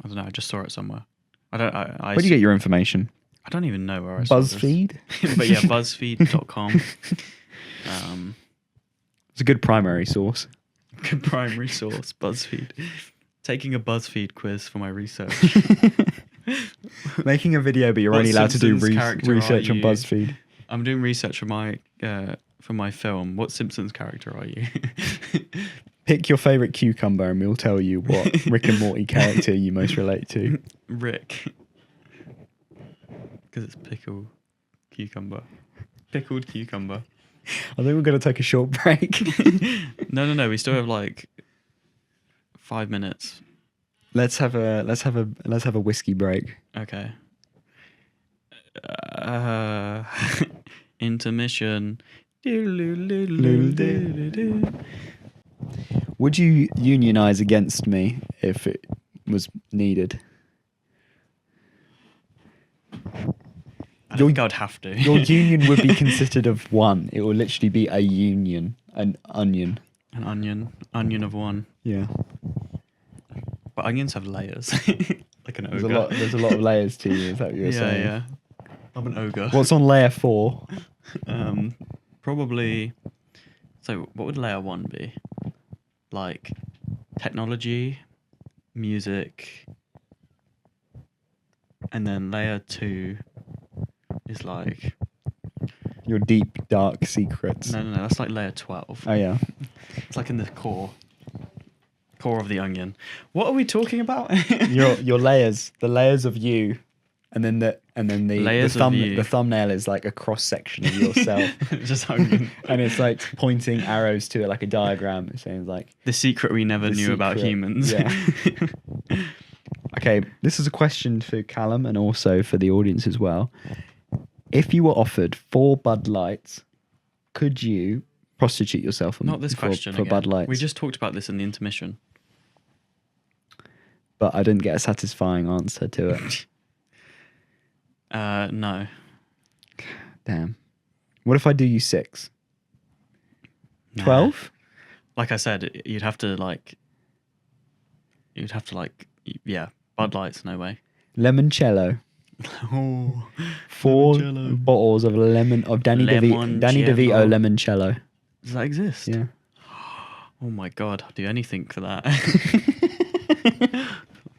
I don't know. I just saw it somewhere. I Where do you get your information? I don't even know where I saw BuzzFeed? this. But yeah, BuzzFeed.com. It's a good primary source. Good primary source, BuzzFeed. Taking a BuzzFeed quiz for my research. Making a video, but you're only allowed to do Simpsons research on you? BuzzFeed. I'm doing research for my film. What Simpsons character are you? Pick your favourite cucumber and we'll tell you what Rick and Morty character you most relate to. Rick. Because it's pickled cucumber. Pickled cucumber. I think we're going to take a short break. No. We still have like 5 minutes. Let's have a whiskey break. Okay. Intermission. Would you unionize against me if it was needed? I think I'd have to. Your union would be consisted of one. It will literally be a union, an onion. An onion of one. Yeah. But onions have layers, like an There's ogre. there's a lot of layers to you. Is that what you're saying? Yeah. I'm an ogre. What's on layer 4? Probably. So, what would layer 1 be? Like technology, music, and then layer 2 is like Your deep, dark secrets. no, that's like layer 12. Oh yeah. It's like in the core of the onion. What are we talking about? your layers, the layers of you, and then the Layers of you. the thumbnail is like a cross section of yourself, Just onion. and it's like pointing arrows to it like a diagram. It sounds like The secret we never The knew about secret, humans. yeah. Okay, this is a question for Callum and also for the audience as well. If you were offered 4 Bud Lights, could you prostitute yourself Not this question for again. Bud Lights? We just talked about this in the intermission. But I didn't get a satisfying answer to it. No. Damn. What if I do you 6? Nah. 12? Like I said, you'd have to yeah, Bud Lights, no way. Limoncello. Oh, 4 Limoncello. bottles of Danny DeVito limoncello. Does that exist? Yeah. Oh my god, I'd do anything for that.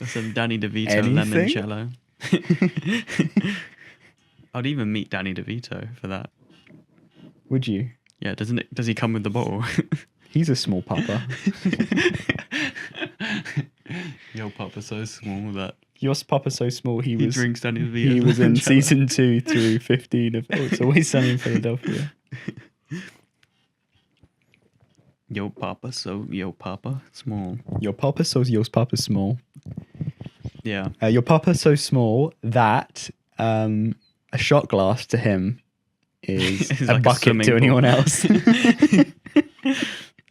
Some Danny DeVito Anything? limoncello. I'd even meet Danny DeVito for that. Would you? Yeah, does he come with the bottle? He's a small papa. Yo, Papa's so small that Your papa's so small he drinks Danny DeVito. He was in limoncello. season 2 through 15 of It's Always Sunny in Philadelphia. Yo, Papa small. Your papa so yours papa small. Yeah. Your papa's so small that a shot glass to him is It's a like a bucket swimming to pool. anyone else.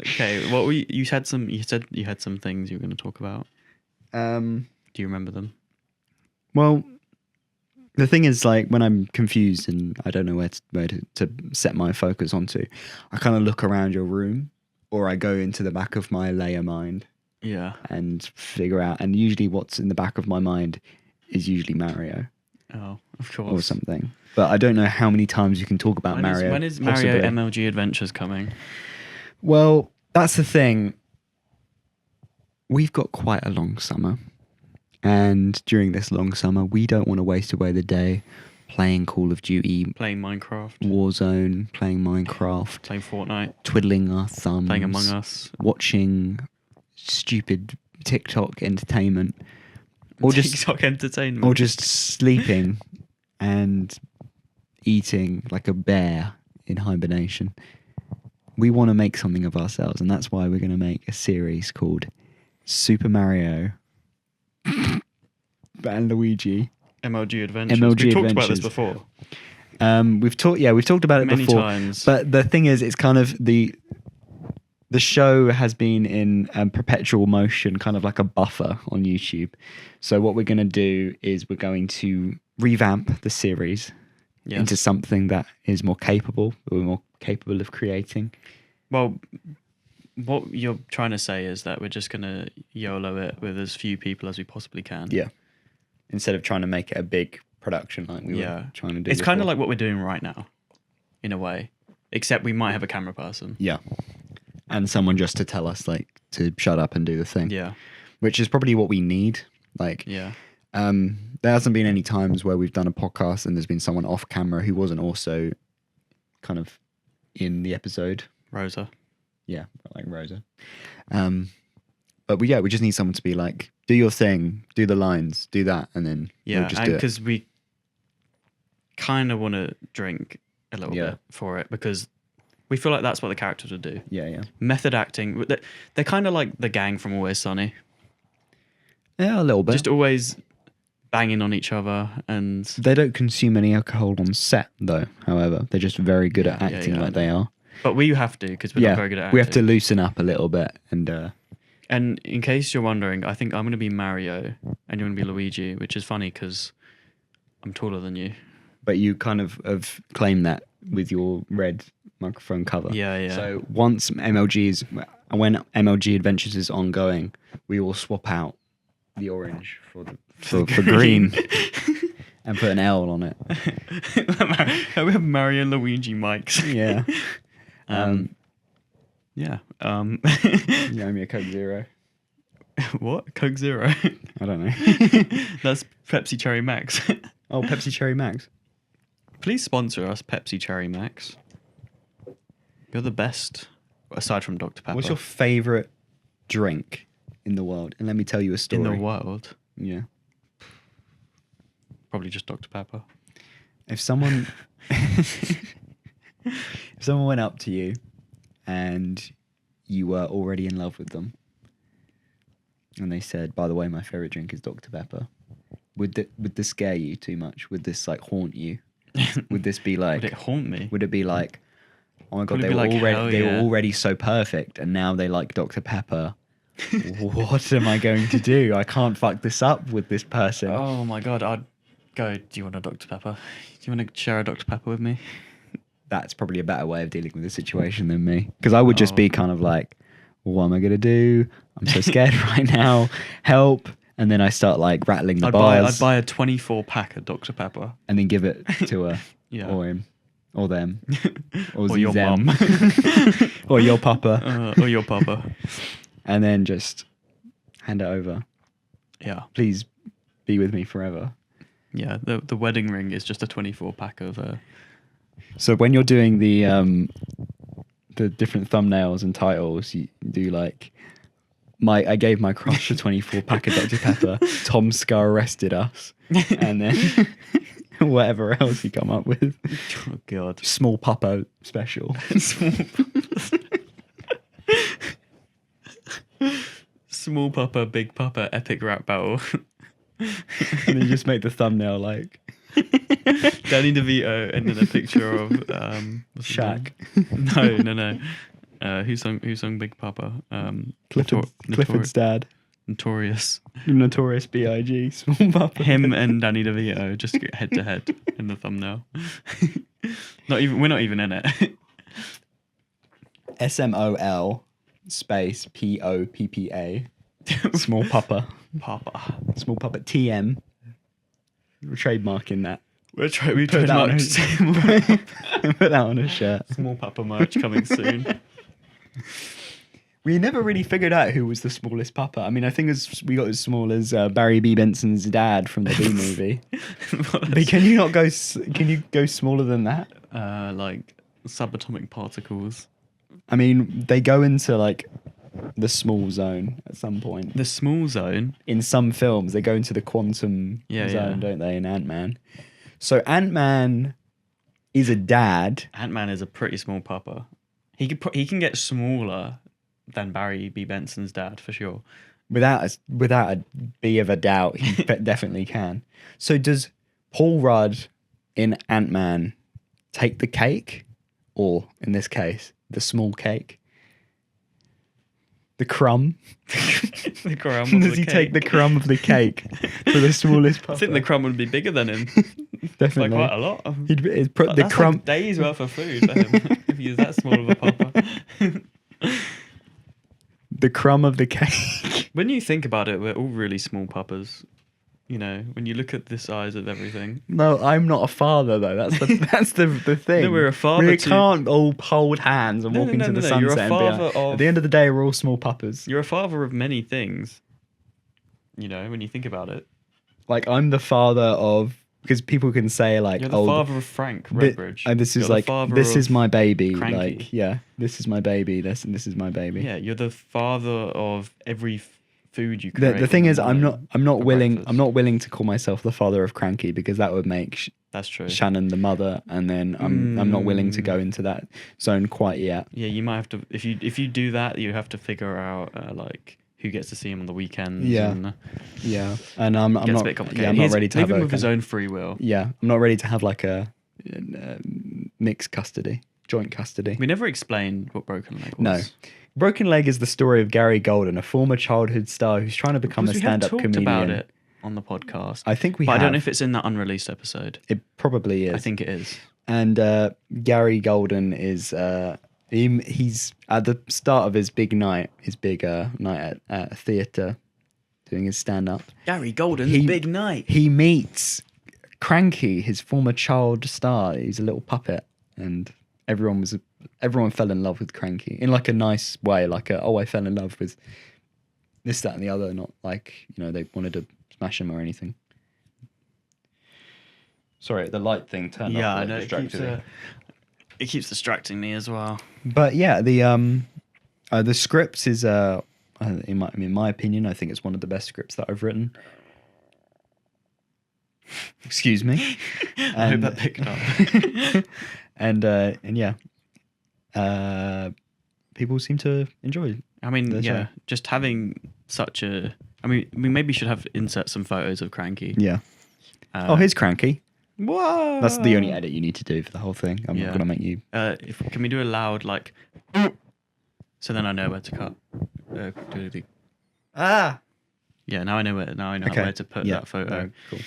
Okay, what were you said you had some things you were going to talk about. Do you remember them? Well, the thing is, like, when I'm confused and I don't know where to set my focus onto, I kind of look around your room, or I go into the back of my layer mind Yeah. and figure out. And usually, what's in the back of my mind is usually Mario Oh, of course. or something. But I don't know how many times you can talk about Mario. When is Mario possibly. MLG Adventures coming? Well, that's the thing. We've got quite a long summer. And during this long summer, we don't want to waste away the day playing Call of Duty, playing Minecraft, Warzone, playing Minecraft, playing Fortnite, twiddling our thumbs, playing Among Us, watching stupid TikTok entertainment, or TikTok entertainment, or just sleeping and eating like a bear in hibernation. We want to make something of ourselves, and that's why we're going to make a series called Super Mario and Luigi MLG Adventures. MLG We've talked Adventures. about this before. We've talked about it many before, times. but the thing is, it's kind of the show has been in perpetual motion, kind of like a buffer on YouTube. So what we're going to do is we're going to revamp the series into something that is more capable, we're more capable of creating. Well, what you're trying to say is that we're just going to YOLO it with as few people as we possibly can. Yeah. Instead of trying to make it a big production like we were trying to do. It's kind of like what we're doing right now, in a way, except we might have a camera person. Yeah. And someone just to tell us like to shut up and do the thing. Yeah. Which is probably what we need. Like, yeah. There hasn't been any times where we've done a podcast and there's been someone off camera who wasn't also kind of in the episode. Rosa. Yeah, like Rosa. But we just need someone to be like, do your thing, do the lines, do that, and then we'll just do it. Because we kind of want to drink a little bit for it, because we feel like that's what the characters would do. Yeah, yeah. Method acting. They're kind of like the gang from Always Sunny. Yeah, a little bit. Just always banging on each other, and they don't consume any alcohol on set, though. However, they're just very good at acting like they are. But we have to, because we're not very good at acting. We have to loosen up a little bit, and in case you're wondering, I think I'm going to be Mario and you're going to be Luigi, which is funny because I'm taller than you. But you kind of have claimed that with your red microphone cover. Yeah, yeah. So when MLG Adventures is ongoing, we will swap out the orange for green and put an L on it. We have Mario and Luigi mics. Yeah. Yeah. You owe me a Coke Zero. What? Coke Zero? I don't know. That's Pepsi Cherry Max. Oh, Pepsi Cherry Max. Please sponsor us, Pepsi Cherry Max. You're the best, aside from Dr. Pepper. What's your favourite drink in the world? And let me tell you a story. In the world? Yeah. Probably just Dr. Pepper. If someone went up to you and you were already in love with them and they said, by the way, my favourite drink is Dr. Pepper, would this scare you too much? Would this like haunt you? Would this be like... Would it haunt me? Would it be like, oh my God, Would it they be were like, they were already so perfect and now they like Dr. Pepper. What am I going to do? I can't fuck this up with this person. Oh my God, I'd go, do you want a Dr. Pepper? Do you want to share a Dr. Pepper with me? That's probably a better way of dealing with the situation than me. Because I would just be kind of like, what am I going to do? I'm so scared right now. Help. And then I start like rattling the bars. I'd buy a 24 pack of Dr. Pepper. And then give it to her or him or them. Or your them. mum. Or your papa. Or your papa. And then just hand it over. Yeah. Please be with me forever. Yeah, the wedding ring is just a 24 pack of... So when you're doing the different thumbnails and titles, you do like... I gave my crush a 24 pack of Dr. Pepper. Tomska arrested us. And then whatever else you come up with. Oh, God. Small Papa special. Small Papa, Big Papa, epic rap battle. And then you just make the thumbnail like... Danny DeVito and then a picture of... Shaq. No. Who sung Big Papa? Clifford's dad. Notorious. Notorious B.I.G. Small Papa. Him and Danny DeVito just get head to head in the thumbnail. We're not even in it. SMOL space POPPA. Small Papa. Papa. Small Papa TM. We're trademarking that. We put that on a shirt. Small Papa merch coming soon. We never really figured out who was the smallest papa. I mean, I think we got as small as Barry B. Benson's dad from the B movie. But can you not go? Can you go smaller than that? Like subatomic particles. I mean, they go into like the small zone at some point. The small zone? In some films, they go into the quantum zone, don't they, in Ant-Man? So Ant-Man is a dad. Ant-Man is a pretty small papa. He can get smaller than Barry B. Benson's dad, for sure. Without a bee of a doubt, he definitely can. So does Paul Rudd in Ant-Man take the cake? Or, in this case, the small cake? The crumb? The crumb of Does he take the crumb of the cake for the smallest papa? I think the crumb would be bigger than him. Definitely. By quite a lot. He'd put the crumb... Like a day's worth of food for him if he's that small of a papa. The crumb of the cake. When you think about it, we're all really small papas. You know, when you look at the size of everything. No, I'm not a father though. That's the thing. No, we're a father. We can't all hold hands and walk into the sunset. You're a father at the end of the day, we're all small papas. You're a father of many things. You know, when you think about it. Like I'm the father of, because people can say like, you're the father of Frank Redbridge. And this is you're like, this is my baby. Cranky. Like, yeah, this is my baby. This is my baby. Yeah, you're the father of every food you create. The thing is, I'm not willing to call myself the father of Cranky, because that would make that's true. Shannon the mother, and then I'm not willing to go into that zone quite yet. Yeah, you might have to, if you do that, you have to figure out like who gets to see him on the weekends. Yeah, and, and I'm not. A bit complicated. Yeah, I'm not ready to have him with his own free will. Yeah, I'm not ready to have like a mixed custody, joint custody. We never explained what Broken Leg was. No. Broken Leg is the story of Gary Golden, a former childhood star who's trying to become a stand-up comedian. We have talked about it on the podcast. I think we have. I don't know if it's in that unreleased episode. It probably is. I think it is. And Gary Golden is he's at the start of his big night, night at a theatre, doing his stand-up. Gary Golden's big night. He meets Cranky, his former child star. He's a little puppet, and everyone fell in love with Cranky in like a nice way, like I fell in love with this, that, and the other, not like, you know, they wanted to smash him or anything. Sorry, the light thing turned off. Yeah, I know. It keeps distracting me as well. But yeah, the script is in my opinion, I think it's one of the best scripts that I've written. Excuse me. I hope that picked up. and yeah. People seem to enjoy it. I mean, yeah, just having such a... I mean, we maybe should have insert some photos of Cranky. Yeah. Here's Cranky. Whoa! That's the only edit you need to do for the whole thing. I'm not going to make you... can we do a loud, like... So then I know where to cut. Yeah, now I know where to put that photo. Cool.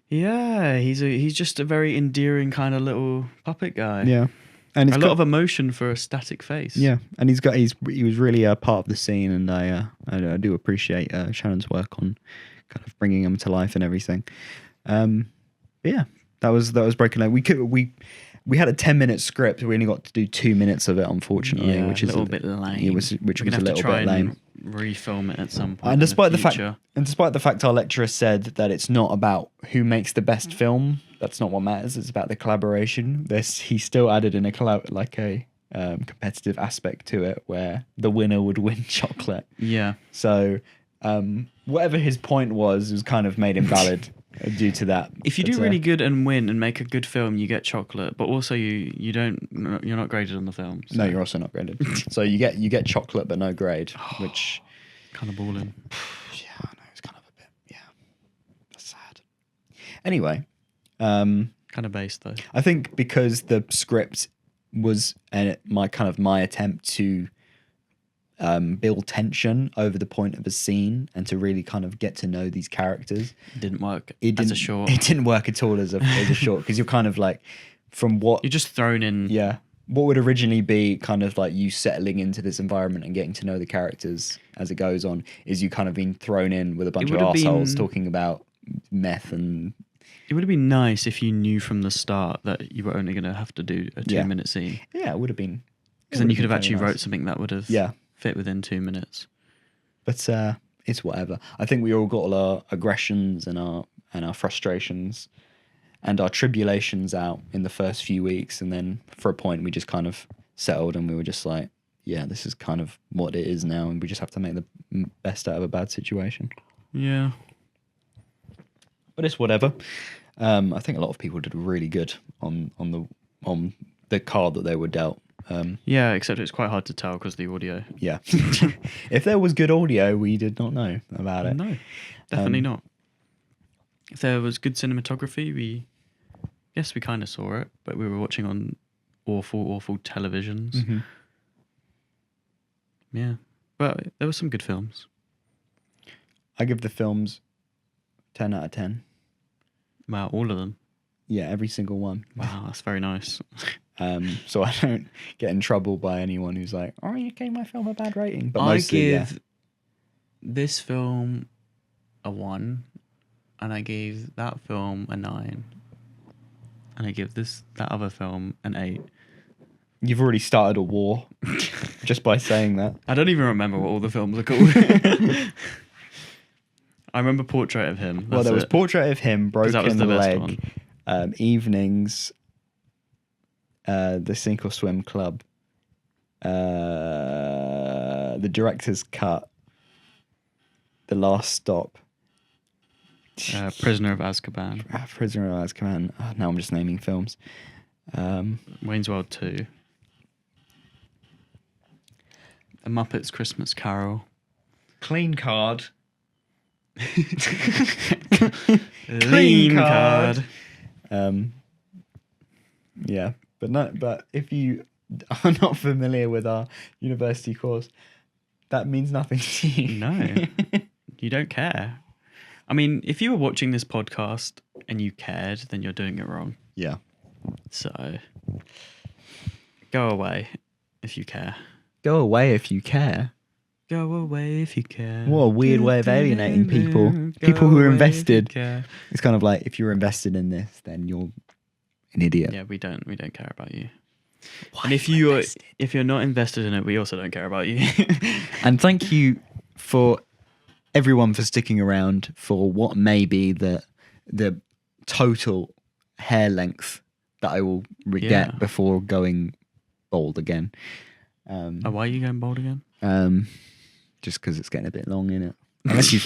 Yeah, he's just a very endearing kind of little puppet guy. Yeah, and a lot of emotion for a static face. Yeah, and he was really a part of the scene, and I do appreciate Shannon's work on kind of bringing him to life and everything. Yeah, that was Broken Leg. We had a 10-minute script. We only got to do 2 minutes of it, unfortunately, which is a little bit lame. Which was a little bit lame. Refilm it at some point. And despite the fact our lecturer said that it's not about who makes the best film, that's not what matters. It's about the collaboration. He still added in a competitive aspect to it, where the winner would win chocolate. Yeah. So whatever his point was kind of made invalid. Due to that, if you do really good and win and make a good film, you get chocolate. But also, you're not graded on the film. So. No, you're also not graded. So you get chocolate but no grade, which kind of balling. Yeah, I know, it's kind of a bit. Yeah, that's sad. Anyway, kind of based though. I think because the script was my attempt to build tension over the point of a scene and to really kind of get to know these characters. It didn't work as a short. It didn't work at all as a short, because you're kind of like, from what... You're just thrown in... Yeah. What would originally be kind of like you settling into this environment and getting to know the characters as it goes on, is you kind of being thrown in with a bunch of arseholes talking about meth and... It would have been nice if you knew from the start that you were only going to have to do a 2-minute scene. Yeah, it would have been Because then you could have actually wrote something that would have Yeah. fit within 2 minutes. But it's whatever. I think we all got all our aggressions and our frustrations and our tribulations out in the first few weeks, and then for a point we just kind of settled and we were just like, yeah, this is kind of what it is now, and we just have to make the best out of a bad situation. Yeah. But it's whatever. I think a lot of people did really good on the card that they were dealt. Yeah, except it's quite hard to tell because the audio. Yeah. If there was good audio, we did not know about it. No, definitely not. If there was good cinematography, yes, we kind of saw it, but we were watching on awful televisions. Mm-hmm. Yeah, but there were some good films. I give the films 10 out of 10. Wow, all of them. Yeah, every single one. Wow, that's very nice. So I don't get in trouble by anyone who's like, "Oh, you gave my film a bad rating." But I mostly, give this film a 1, and I gave that film a 9, and I give that other film an 8. You've already started a war just by saying that. I don't even remember what all the films are called. I remember Portrait of Him. Well, there was Portrait of Him, Broken Leg, Evenings, The Sink or Swim Club, The Director's Cut, The Last Stop, Prisoner of Azkaban. Prisoner of Azkaban. Oh, now I'm just naming films. Wayne's World 2. A Muppets Christmas Carol. Clean Card. Clean Card. Yeah, but if you are not familiar with our university course, that means nothing to you. No, you don't care. I mean, if you were watching this podcast and you cared, then you're doing it wrong. Yeah. So, go away if you care. Go away if you care. Go away if you care. What a weird way of alienating people. People who are invested. It's kind of like, if you're invested in this, then you're an idiot. Yeah, we don't care about you. Why And if you're not invested in it, we also don't care about you. And thank you for everyone for sticking around for what may be the total hair length that I will get before going bald again. Why are you going bald again? Just because it's getting a bit long, innit? Unless you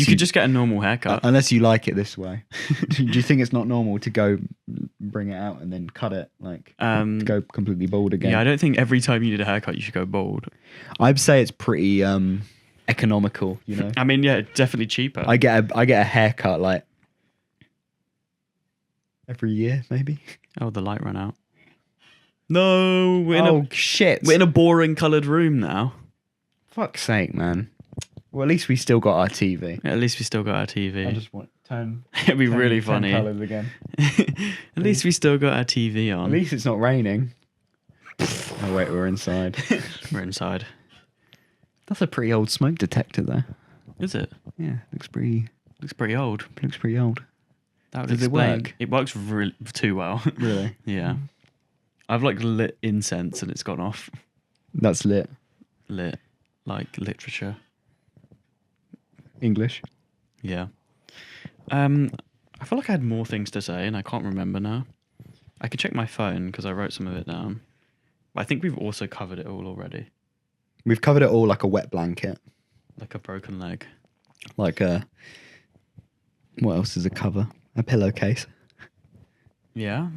could just get a normal haircut. Unless you like it this way. Do you think it's not normal to go bring it out and then cut it, like to go completely bald again? Yeah, I don't think every time you did a haircut you should go bald. I'd say it's pretty economical, you know. I mean, yeah, definitely cheaper. I get a haircut like every year, maybe. Oh, the light ran out. No, shit! We're in a boring coloured room now. Fuck's sake, man. Well, at least we still got our TV. At least we still got our TV. I just want turn. It'd be really funny. Colours again. At least we still got our TV on. At least it's not raining. Oh wait, we're inside. We're inside. That's a pretty old smoke detector, there. Is it? Yeah, looks pretty old. Looks pretty old. That would Does explain. it work? It works really too well. Really? Yeah. I've like lit incense and it's gone off. That's lit. Lit, like literature. English. Yeah. I feel like I had more things to say and I can't remember now. I could check my phone because I wrote some of it down. But I think we've also covered it all already. We've covered it all like a wet blanket. Like a broken leg. Like a... What else is a cover? A pillowcase. Yeah.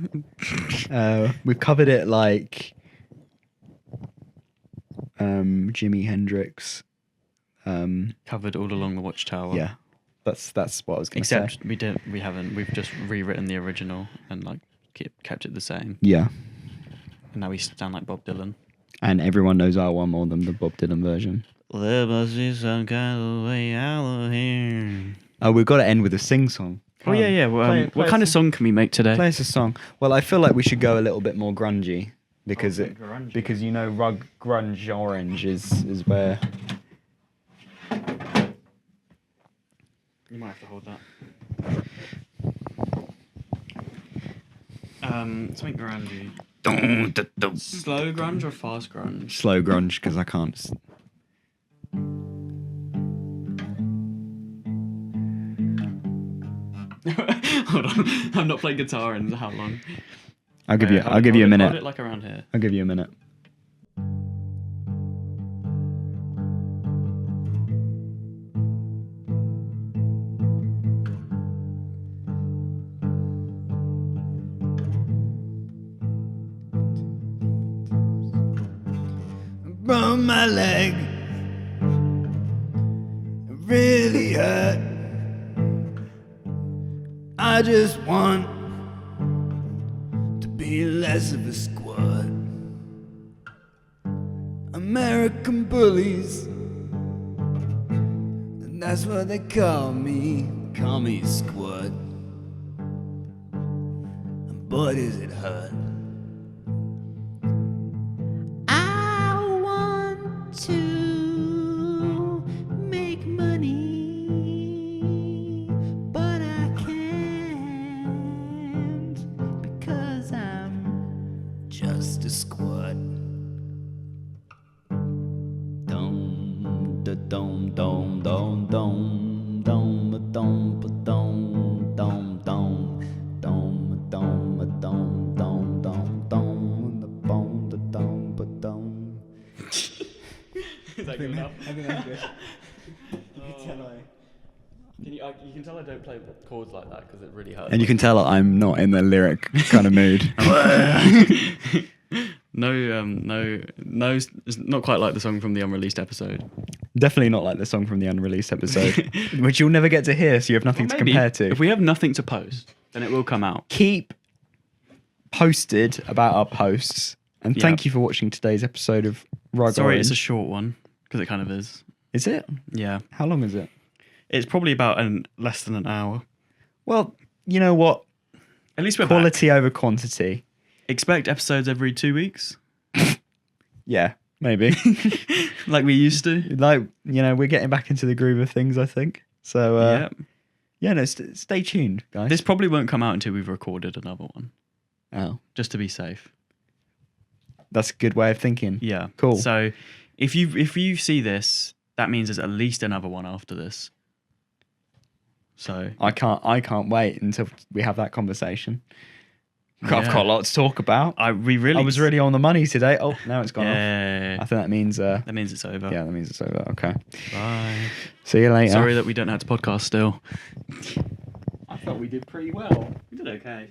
We've covered it like Jimi Hendrix. Covered all along the Watchtower. Yeah. That's what I was going to say. Except we've just rewritten the original and like kept it the same. Yeah. And now we sound like Bob Dylan. And everyone knows our one more than the Bob Dylan version. There must be some kind of way out of here. Oh, we've got to end with a sing song. Oh yeah. Well, what kind of song can we make today? Play us a song. Well, I feel like we should go a little bit more grungy because because you know grunge orange is where. You might have to hold that. Something grungy. Slow grunge or fast grunge? Slow grunge, because I can't. Hold on, I've not played guitar in how long? I'll give you a minute. Hold it like around here. I'll give you a minute. Broke my leg. It really hurt. I just want to be less of a squad. American bullies, and that's what they call me. Call me a squad. And boy, does it hurt. I want to make money, but I can't because I'm just a squad. Dum da dum dum dum dum dum dum dum dum dum dum dum dum dum dum dum. Is that good enough? I think that's good. You can tell I don't play chords like that because it really hurts. And you can tell I'm not in the lyric kind of mood. No, it's not quite like the song from the unreleased episode. Definitely not like the song from the unreleased episode, which you'll never get to hear, so you have nothing to compare to. If we have nothing to post, then it will come out. Keep posted about our posts, and thank you for watching today's episode of Rug Sorry, Orange. it's a short one because it kind of is. Is it? Yeah, How long is it? it's probably about less than an hour. Well, you know what? At least we're Quality over quantity. back. Expect episodes every 2 weeks, Yeah, maybe. like we used to. Like, we're getting back into the groove of things, I think. So, stay tuned, guys. This probably won't come out until we've recorded another one, Oh, just to be safe. that's a good way of thinking. Yeah, Cool. So if you see this, that means there's at least another one after this. So I can't wait until we have that conversation. I've Yeah. got a lot to talk about. I was really on the money today. Oh, now it's gone off. Yeah, I think that means that means it's over. that means it's over. Okay. Bye. See you later. Sorry that we don't have to podcast still. I thought we did pretty well. We did okay.